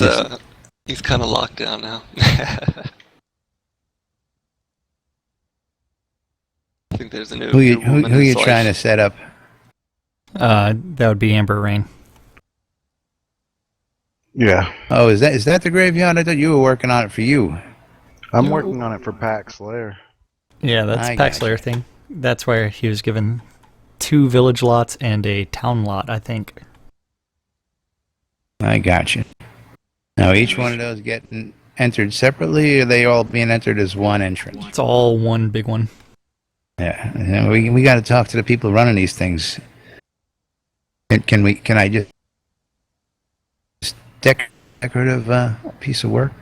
Speaker 10: kind of locked down now. I think there's a new
Speaker 2: Who you
Speaker 10: life.
Speaker 2: trying to set up?
Speaker 3: That would be Amber Rain.
Speaker 1: Yeah.
Speaker 2: Oh, is that the graveyard? I thought you were working on it for you.
Speaker 1: I'm working on it for Pax Lair.
Speaker 3: Yeah, that's
Speaker 2: I
Speaker 3: Pax
Speaker 2: gotcha.
Speaker 3: Lair thing. That's where he was given 2 village lots and a town lot, I think.
Speaker 2: I got you. Now, each one of those getting entered separately, or are they all being entered as one entrance?
Speaker 3: It's all one big one.
Speaker 2: Yeah, and we got to talk to the people running these things. Can I just decorative piece of work?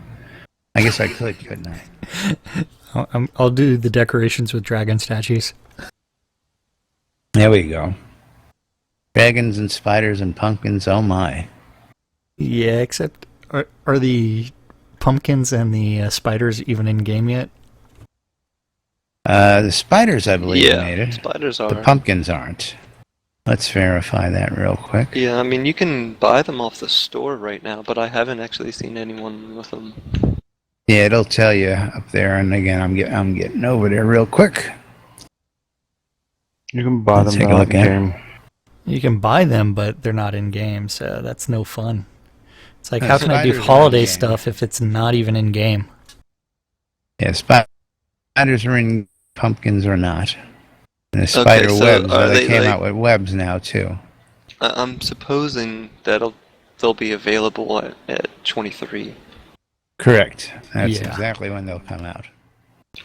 Speaker 2: I guess I could, couldn't I?
Speaker 3: I'll do the decorations with dragon statues.
Speaker 2: There we go. Dragons and spiders and pumpkins. Oh my!
Speaker 3: Yeah, except are the pumpkins and the spiders even in game yet?
Speaker 2: The spiders, I believe, made it.
Speaker 10: Spiders are.
Speaker 2: The pumpkins aren't. Let's verify that real quick.
Speaker 10: Yeah, I mean, you can buy them off the store right now, but I haven't actually seen anyone with them.
Speaker 2: Yeah, it'll tell you up there. And again, I'm getting over there real quick.
Speaker 1: You can buy
Speaker 2: Let's
Speaker 1: them
Speaker 2: take a
Speaker 1: now
Speaker 2: look
Speaker 1: in
Speaker 2: at
Speaker 1: game.
Speaker 3: You can buy them, but they're not in game, so that's no fun. It's like, how can I do
Speaker 2: spiders are
Speaker 3: holiday
Speaker 2: in-game.
Speaker 3: stuff if it's not even in game?
Speaker 2: Yeah, spiders are in, pumpkins are not. And the spider
Speaker 10: so
Speaker 2: webs,
Speaker 10: are
Speaker 2: they
Speaker 10: they,
Speaker 2: came
Speaker 10: like-
Speaker 2: out with webs now too.
Speaker 10: I'm supposing they'll be available at 23.
Speaker 2: Correct. That's
Speaker 3: Yeah.
Speaker 2: exactly when they'll come out.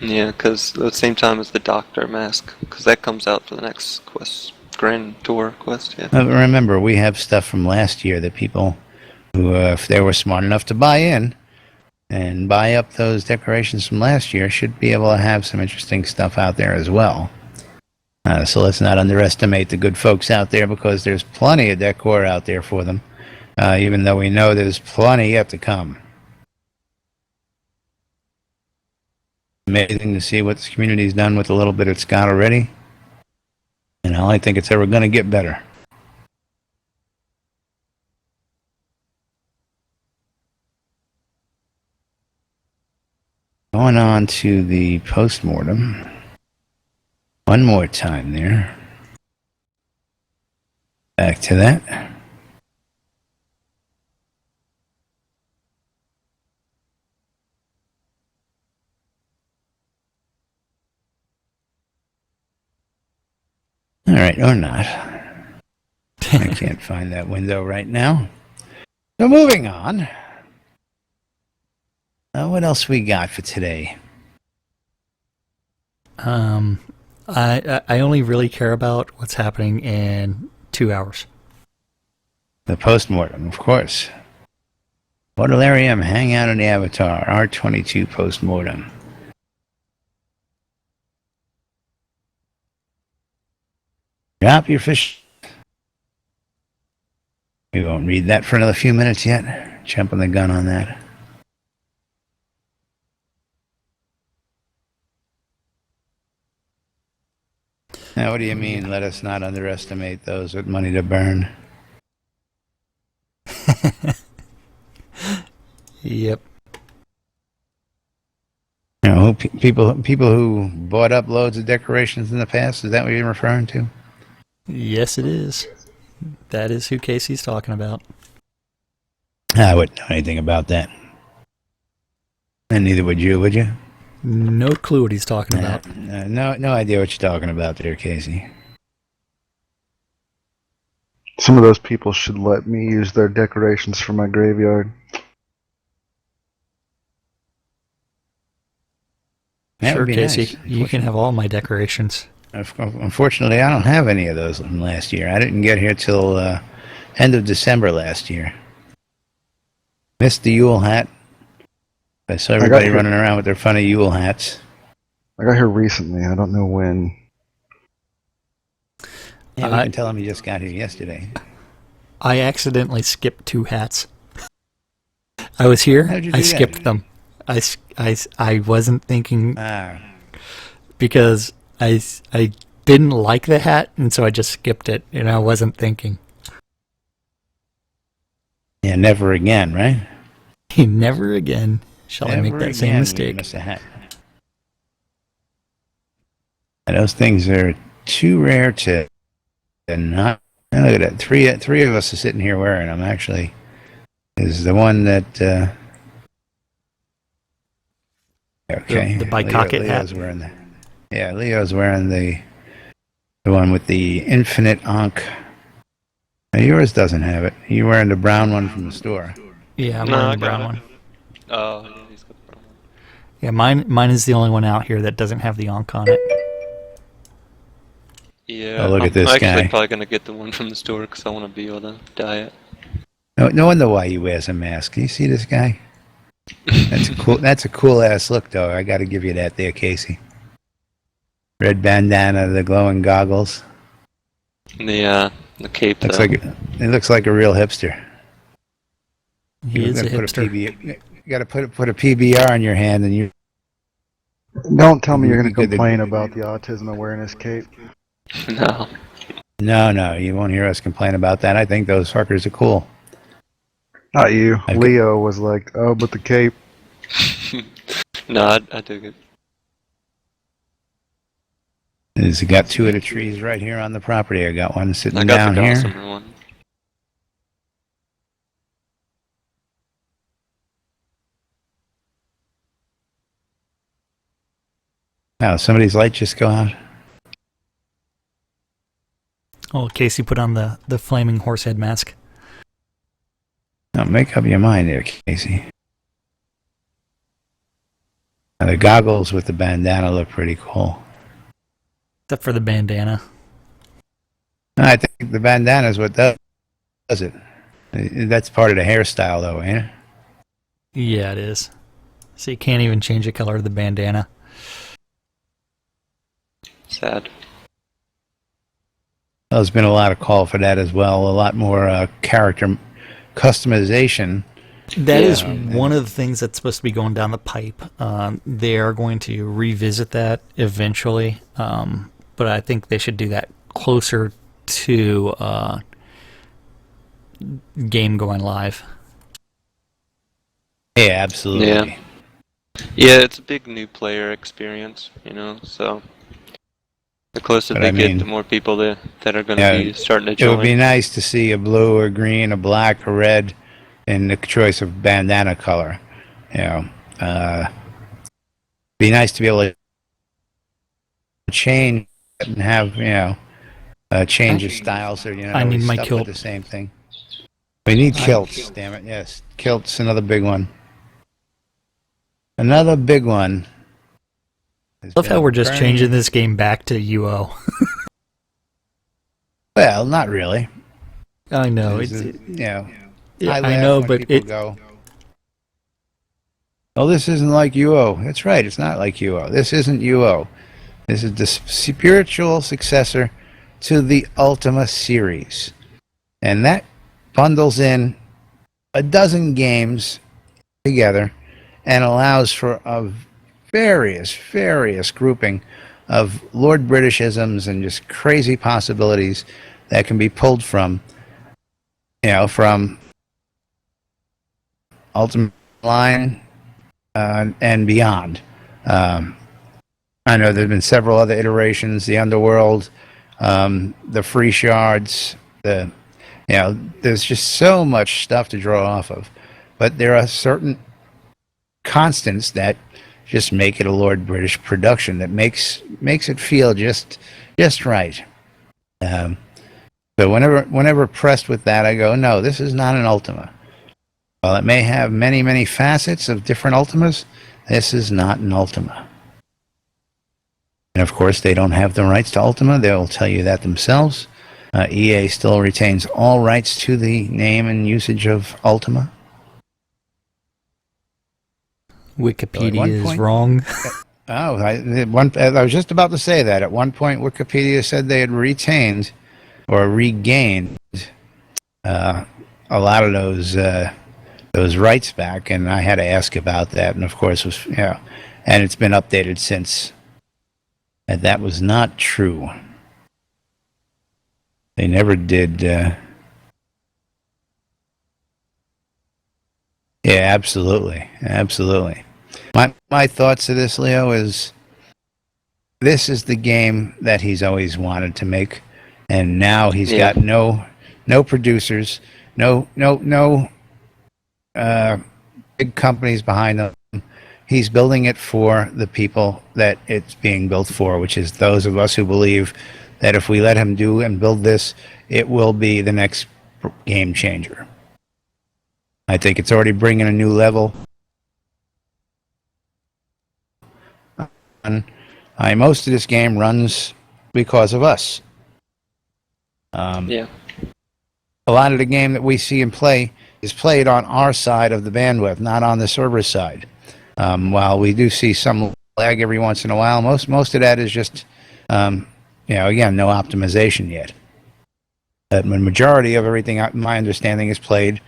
Speaker 10: Yeah, because at the same time as the Doctor Mask, because that comes out for the next quest, Grand Tour quest. Yeah.
Speaker 2: Remember, we have stuff from last year that people who, if they were smart enough to buy in and buy up those decorations from last year, should be able to have some interesting stuff out there as well. So let's not underestimate the good folks out there, because there's plenty of decor out there for them, even though we know there's plenty yet to come. Amazing to see what this community's done with a little bit it's got already. And I only think it's ever going to get better. Going on to the postmortem. One more time there. Back to that. All right, or not. I can't find that window right now. So moving on. What else we got for today?
Speaker 3: I only really care about what's happening in 2 hours.
Speaker 2: The postmortem, of course. Portalarium Hangout on the Avatar, R22 postmortem. Drop your fish. We won't read that for another few minutes yet. Jumping the gun on that. Now, what do you mean, let us not underestimate those with money to burn?
Speaker 3: Yep.
Speaker 2: You know, people who bought up loads of decorations in the past, is that what you're referring to?
Speaker 3: Yes, it is. That is who Casey's talking about.
Speaker 2: I wouldn't know anything about that. And neither would you?
Speaker 3: No clue what he's talking about.
Speaker 2: No idea what you're talking about there, Casey.
Speaker 1: Some of those people should let me use their decorations for my graveyard.
Speaker 2: That
Speaker 3: Sure,
Speaker 2: would be
Speaker 3: Casey.
Speaker 2: nice.
Speaker 3: You can have all my decorations.
Speaker 2: Unfortunately, I don't have any of those from last year. I didn't get here till end of December last year. Missed the Yule hat. I saw everybody running around with their funny Yule hats.
Speaker 1: I got here recently. I don't know when.
Speaker 2: Yeah, you can tell him he just got here yesterday.
Speaker 3: I accidentally skipped 2 hats. I was here.
Speaker 2: How'd you do
Speaker 3: I
Speaker 2: that?
Speaker 3: skipped them. I wasn't thinking because I didn't like the hat, and so I just skipped it, and I wasn't thinking.
Speaker 2: Yeah, never again, right?
Speaker 3: Never again shall I make that same mistake.
Speaker 2: Miss a hat. And those things are too rare to not. Look at that. Three of us are sitting here wearing them. Actually, is the one that. Okay.
Speaker 3: The bicocket hat.
Speaker 2: Leo's wearing Leo's wearing the one with the infinite ankh. Now, yours doesn't have it. You're wearing the brown one from the store.
Speaker 3: Yeah, I'm wearing the brown one.
Speaker 10: Oh, yeah, he's got the brown one.
Speaker 3: Yeah, mine is the only one out here that doesn't have the Ankh on it.
Speaker 10: Yeah,
Speaker 2: Oh, look at this
Speaker 10: I'm
Speaker 2: guy.
Speaker 10: actually probably going to get the one from the store because I want to be able to dye it.
Speaker 2: No wonder why he wears a mask. You see this guy? That's a cool. That's a cool ass look, though. I got to give you that, there, Casey. Red bandana, the glowing goggles.
Speaker 10: The cape.
Speaker 2: Looks like it looks like a real hipster.
Speaker 3: He is a
Speaker 2: put
Speaker 3: hipster.
Speaker 2: You got to put a PBR in your hand, and you.
Speaker 1: Don't tell me you're going to complain about the autism awareness cape.
Speaker 10: No.
Speaker 2: No, you won't hear us complain about that. I think those fuckers are cool.
Speaker 1: Not you. Leo was like, oh, but the cape.
Speaker 10: No, I dig it.
Speaker 2: He's got 2 of the trees right here on the property. I got one sitting
Speaker 10: I got
Speaker 2: down
Speaker 10: the
Speaker 2: here.
Speaker 10: Gossamer one.
Speaker 2: Wow, somebody's light just go out.
Speaker 3: Oh, Casey put on the flaming horse head mask.
Speaker 2: Now make up your mind there, Casey. Now, the goggles with the bandana look pretty cool.
Speaker 3: Except for the bandana.
Speaker 2: I think the bandana is what does it. That's part of the hairstyle, though, ain't it?
Speaker 3: Yeah, it is. So you can't even change the color of the bandana.
Speaker 10: Sad.
Speaker 2: Well, there's been a lot of call for that as well. A lot more character customization.
Speaker 3: That is one of the things that's supposed to be going down the pipe. They are going to revisit that eventually, but I think they should do that closer to game going live.
Speaker 2: Yeah, absolutely.
Speaker 10: Yeah, it's a big new player experience, so the closer they get, the more people that are going to be starting to join.
Speaker 2: It would be nice to see a blue or green, a black or red, in the choice of bandana color. Be nice to be able to change and have change of styles. Or
Speaker 3: I need my
Speaker 2: stuck
Speaker 3: kilt.
Speaker 2: with the same thing. We need kilts. Damn it! Yes, kilts. Another big one. Another big one.
Speaker 3: I love how we're just changing this game back to UO.
Speaker 2: Well, not really.
Speaker 3: I know.
Speaker 2: I
Speaker 3: know,
Speaker 2: when
Speaker 3: but
Speaker 2: people go, oh, this isn't like UO. That's right. It's not like UO. This isn't UO. This is the spiritual successor to the Ultima series. And that bundles in a dozen games together and allows for a various grouping of Lord Britishisms and just crazy possibilities that can be pulled from Ultima Online and beyond. I know there have been several other iterations, the Underworld, the Free Shards, there's just so much stuff to draw off of. But there are certain constants that just make it a Lord British production that makes it feel just right. So whenever pressed with that, I go, no, this is not an Ultima. While it may have many facets of different Ultimas, this is not an Ultima. And of course, they don't have the rights to Ultima. They'll tell you that themselves. EA still retains all rights to the name and usage of Ultima.
Speaker 3: Wikipedia is wrong.
Speaker 2: I was just about to say that. At one point, Wikipedia said they had retained or regained a lot of those rights back, and I had to ask about that. And of course, and it's been updated since. And that was not true. They never did. Yeah, absolutely. My thoughts to this, Leo, is this is the game that he's always wanted to make, and now he's got no producers, no big companies behind them. He's building it for the people that it's being built for, which is those of us who believe that if we let him do and build this, it will be the next game changer. I think it's already bringing a new level. Most of this game runs because of us. A lot of the game that we see and play is played on our side of the bandwidth, not on the server side. While we do see some lag every once in a while, most of that is just, again, no optimization yet. The majority of everything, my understanding, is played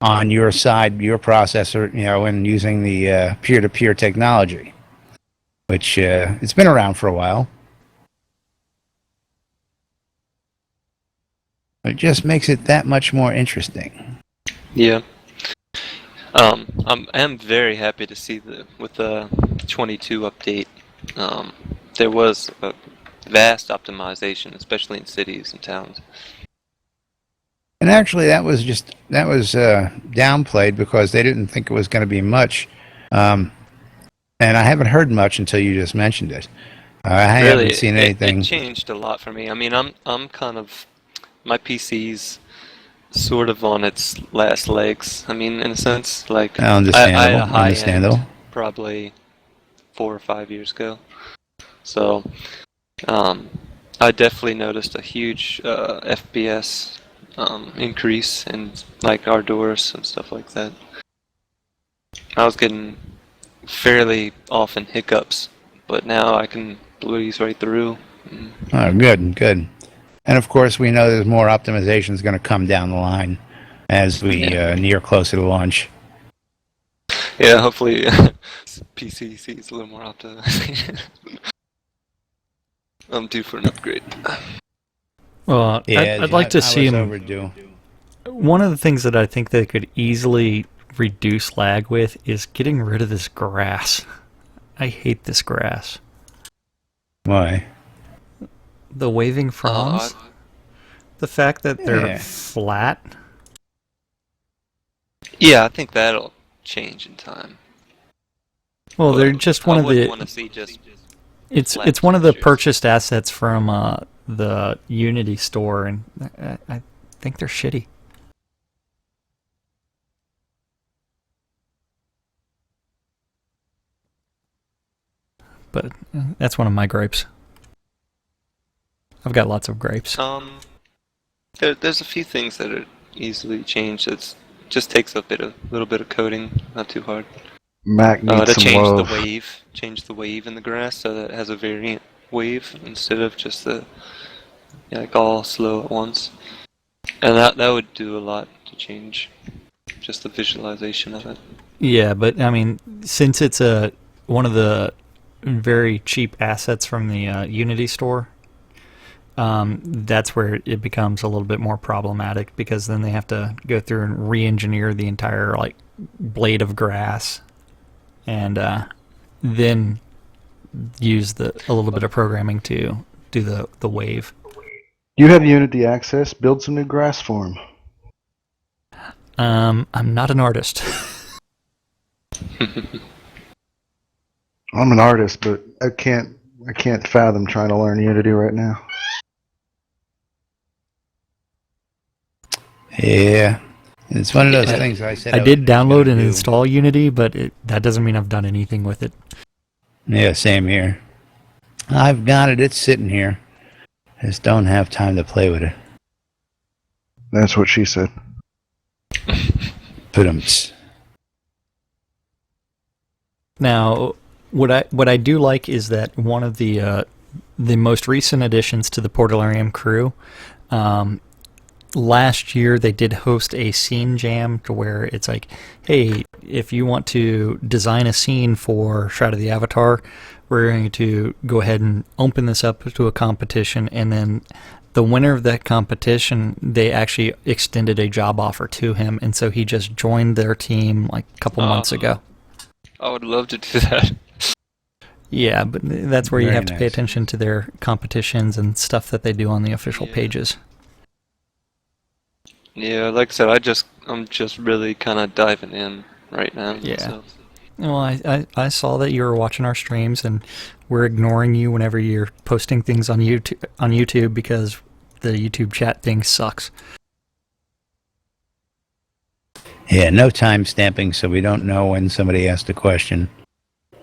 Speaker 2: on your side, your processor, and using the peer-to-peer technology, which it's been around for a while. It just makes it that much more interesting.
Speaker 10: Yeah. I am very happy to see with the 22 update, there was a vast optimization, especially in cities and towns.
Speaker 2: And actually, that was downplayed because they didn't think it was going to be much. And I haven't heard much until you just mentioned it. I haven't seen anything.
Speaker 10: It changed a lot for me. I mean, I'm kind of, my PC's sort of on its last legs. I mean, in a sense, like
Speaker 2: understandable.
Speaker 10: I had a high
Speaker 2: understandable.
Speaker 10: End probably 4 or 5 years ago. So, I definitely noticed a huge FPS increase in like our doors and stuff like that. I was getting fairly often hiccups, but now I can breeze right through.
Speaker 2: Oh, good. And of course, we know there's more optimization is going to come down the line as we near closer to launch.
Speaker 10: Yeah, hopefully PC sees a little more optimization. I'm due for an upgrade.
Speaker 3: Well, I'd like to see him.
Speaker 2: Overdue.
Speaker 3: One of the things that I think they could easily reduce lag with is getting rid of this grass. I hate this grass.
Speaker 2: Why?
Speaker 3: The waving fronds. The fact that they're flat.
Speaker 10: Yeah, I think that'll change in time.
Speaker 3: Well, they're just one of the.
Speaker 10: Want to see just
Speaker 3: it's one of the purchased assets from the Unity store, and I think they're shitty. But that's one of my gripes. I've got lots of gripes.
Speaker 10: There's a few things that are easily changed. It just takes a little bit of coding, not too hard.
Speaker 1: Mac needs some love.
Speaker 10: Change the wave in the grass so that it has a variant wave instead of just the like all slow at once. And that would do a lot to change just the visualization of it.
Speaker 3: Yeah, but I mean, since it's one of the very cheap assets from the Unity store, that's where it becomes a little bit more problematic, because then they have to go through and re-engineer the entire like blade of grass, and then use a little bit of programming to do the wave.
Speaker 1: You have Unity access. Build some new grass for him.
Speaker 3: I'm not an artist.
Speaker 1: I'm an artist, but I can't fathom trying to learn Unity right now.
Speaker 2: Yeah, it's one of those things I said.
Speaker 3: I did download and install Unity, but that doesn't mean I've done anything with it.
Speaker 2: Yeah, same here. I've got it. It's sitting here. Just don't have time to play with it.
Speaker 1: That's what she said.
Speaker 2: Put-ums.
Speaker 3: Now, what I do like is that one of the most recent additions to the Portalarium crew, last year they did host a scene jam to where it's like, hey, if you want to design a scene for Shroud of the Avatar, we're going to go ahead and open this up to a competition, and then the winner of that competition, they actually extended a job offer to him, and so he just joined their team like a couple months ago.
Speaker 10: I would love to do that.
Speaker 3: Yeah, but that's where you
Speaker 2: Very
Speaker 3: have to pay
Speaker 2: nice.
Speaker 3: attention to their competitions and stuff that they do on the official pages.
Speaker 10: Yeah, like I said, I'm just really kind of diving in right now.
Speaker 3: Yeah.
Speaker 10: So.
Speaker 3: Well, I saw that you were watching our streams, and we're ignoring you whenever you're posting things on YouTube because the YouTube chat thing sucks.
Speaker 2: Yeah, no time stamping, so we don't know when somebody asked a question.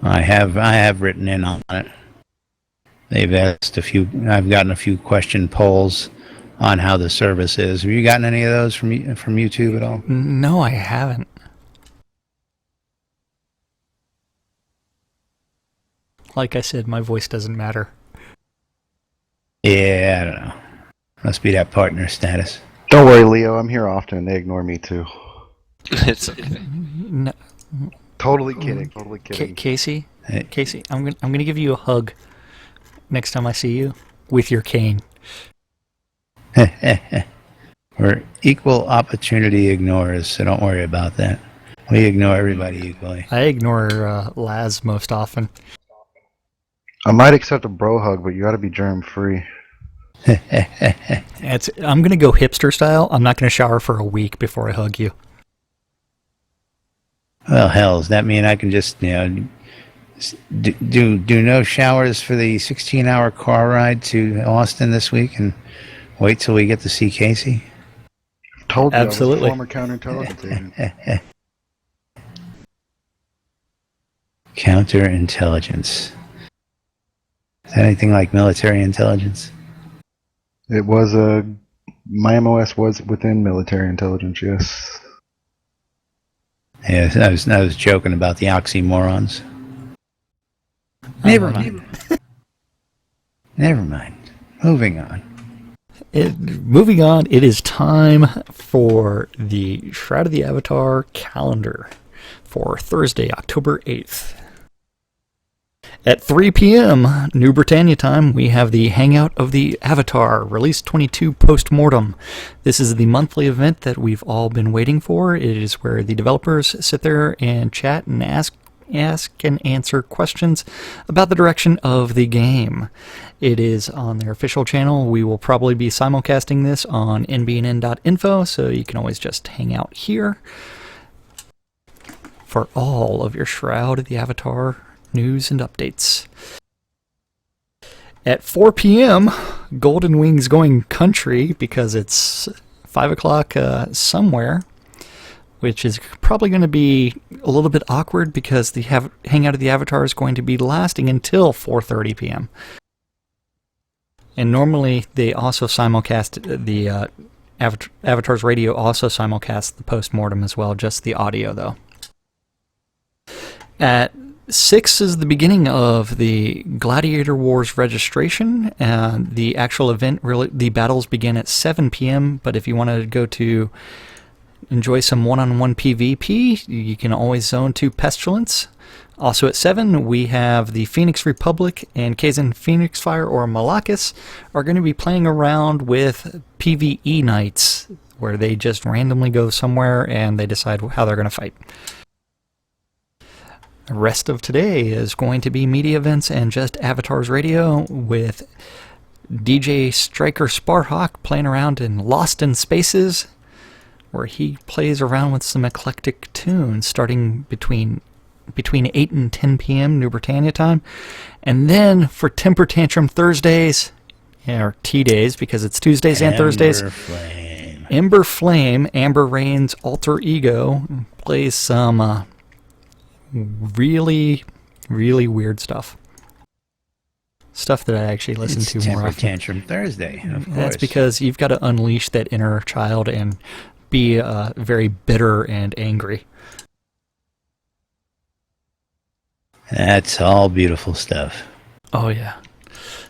Speaker 2: I have written in on it. They've asked I've gotten a few question polls on how the service is. Have you gotten any of those from YouTube at all?
Speaker 3: No, I haven't. Like I said, my voice doesn't matter.
Speaker 2: Yeah, I don't know. Must be that partner status.
Speaker 1: Don't worry, Leo. I'm here often. They ignore me too.
Speaker 10: It's okay.
Speaker 3: No,
Speaker 1: Totally kidding. Totally kidding.
Speaker 3: Casey, I'm gonna give you a hug next time I see you with your cane.
Speaker 2: We're equal opportunity ignorers, so don't worry about that. We ignore everybody equally.
Speaker 3: I ignore Laz most often.
Speaker 1: I might accept a bro hug, but you gotta be germ free.
Speaker 3: I'm gonna go hipster style. I'm not gonna shower for a week before I hug you.
Speaker 2: Well, hell, does that mean I can just, do no showers for the 16-hour car ride to Austin this week and wait till we get to see Casey?
Speaker 1: Told you,
Speaker 3: Absolutely.
Speaker 1: I was a former counterintelligence agent.
Speaker 2: Counterintelligence. Is that anything like military intelligence?
Speaker 1: It was my MOS was within military intelligence, yes.
Speaker 2: Yeah, I was joking about the oxymorons. Never mind. Never mind. Moving on.
Speaker 3: Moving on, it is time for the Shroud of the Avatar calendar for Thursday, October 8th. At 3 p.m. New Britannia time, we have the Hangout of the Avatar, Release 22 Postmortem. This is the monthly event that we've all been waiting for. It is where the developers sit there and chat and ask and answer questions about the direction of the game. It is on their official channel. We will probably be simulcasting this on nbn.info, so you can always just hang out here for all of your Shroud of the Avatar news and updates. At 4 p.m., Golden Wings going country because it's 5 o'clock somewhere, which is probably going to be a little bit awkward because the Hangout of the Avatar is going to be lasting until 4:30 p.m. And normally they also simulcast the Avatar's Radio also simulcasts the postmortem as well, just the audio though. At 6 is the beginning of the Gladiator Wars registration, and the actual event, the battles begin at 7 p.m., but if you want to go to enjoy some one-on-one PvP, you can always zone to Pestilence. Also at 7, we have the Phoenix Republic and Kazan Phoenix Fire or Malakis are going to be playing around with PvE nights, where they just randomly go somewhere and they decide how they're going to fight. The rest of today is going to be media events and just Avatar's Radio with DJ Striker Sparhawk playing around in Lost in Spaces, where he plays around with some eclectic tunes starting between 8 and 10 p.m. New Britannia time. And then for Temper Tantrum Thursdays, or T-Days because it's Tuesdays and Thursdays, Ember Flame, Amber Rain's alter ego, plays some really, really weird stuff. Stuff that I actually listen
Speaker 2: It's
Speaker 3: to more
Speaker 2: Temper
Speaker 3: often.
Speaker 2: Tantrum Thursday, of course.
Speaker 3: That's because you've got to unleash that inner child and be very bitter and angry.
Speaker 2: That's all beautiful stuff.
Speaker 3: Oh, yeah.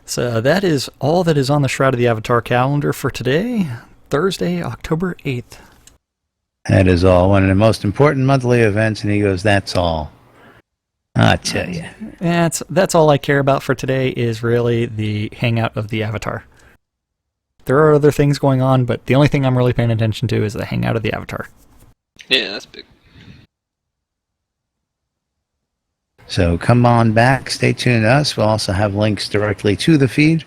Speaker 3: So that is all that is on the Shroud of the Avatar calendar for today, Thursday, October 8th.
Speaker 2: That is all. One of the most important monthly events, and he goes, that's all. I tell you.
Speaker 3: That's all I care about for today is really the hangout of the Avatar. There are other things going on, but the only thing I'm really paying attention to is the hangout of the Avatar.
Speaker 10: Yeah, that's big.
Speaker 2: So come on back. Stay tuned to us. We'll also have links directly to the feed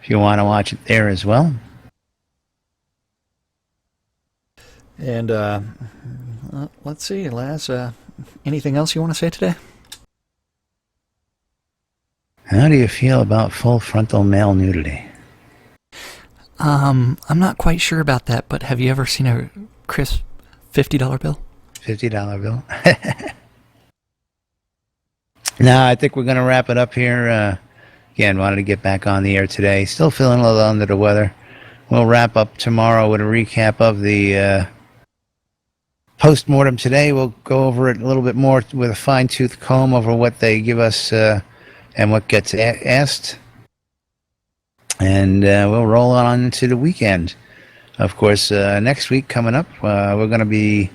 Speaker 2: if you want to watch it there as well.
Speaker 3: And let's see, Laz, anything else you want to say today?
Speaker 2: How do you feel about full frontal male nudity?
Speaker 3: I'm not quite sure about that, but have you ever seen a crisp $50 bill?
Speaker 2: $50 bill? No, I think we're going to wrap it up here. Again, wanted to get back on the air today. Still feeling a little under the weather. We'll wrap up tomorrow with a recap of the post-mortem today. We'll go over it a little bit more with a fine-tooth comb over what they give us and what gets asked. And we'll roll on into the weekend. Of course, next week coming up, we're going to be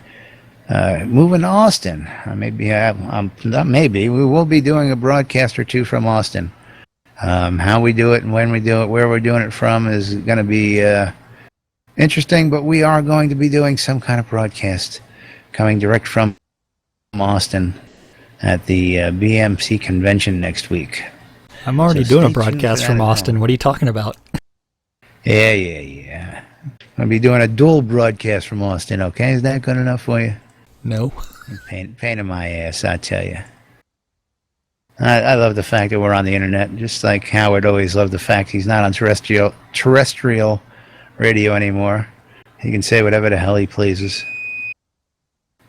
Speaker 2: moving to Austin. We will be doing a broadcast or two from Austin. How we do it and when we do it, where we're doing it from is going to be interesting, but we are going to be doing some kind of broadcast coming direct from Austin at the BMC convention next week.
Speaker 3: I'm already doing a broadcast from Austin. What are you talking about?
Speaker 2: Yeah. I'm going to be doing a dual broadcast from Austin, okay? Is that good enough for you?
Speaker 3: No.
Speaker 2: Pain in my ass, I tell you. I love the fact that we're on the internet, just like Howard always loved the fact he's not on terrestrial radio anymore. He can say whatever the hell he pleases.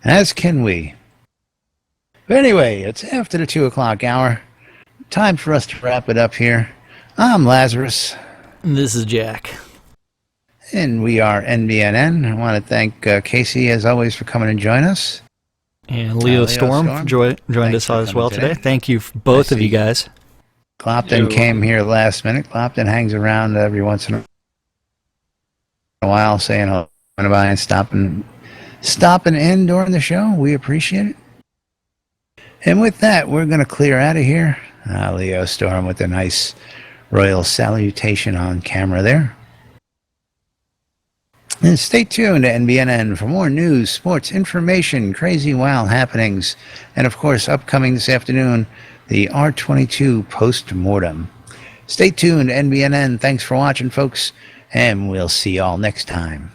Speaker 2: As can we. But anyway, it's after the 2 o'clock hour. Time for us to wrap it up here. I'm Lazarus.
Speaker 3: And this is Jack.
Speaker 2: And we are NBNN. I want to thank Casey, as always, for coming and joining us.
Speaker 3: And Leo Storm joined us as well today. Thank you, both of you guys.
Speaker 2: Clopton came here last minute. Clopton hangs around every once in a while, saying hello and stopping in during the show. We appreciate it. And with that, we're going to clear out of here. Leo Storm with a nice royal salutation on camera there. And stay tuned to NBNN for more news, sports, information, crazy wild happenings, and of course, upcoming this afternoon, the R22 post-mortem. Stay tuned to NBNN. Thanks for watching, folks, and we'll see y'all next time.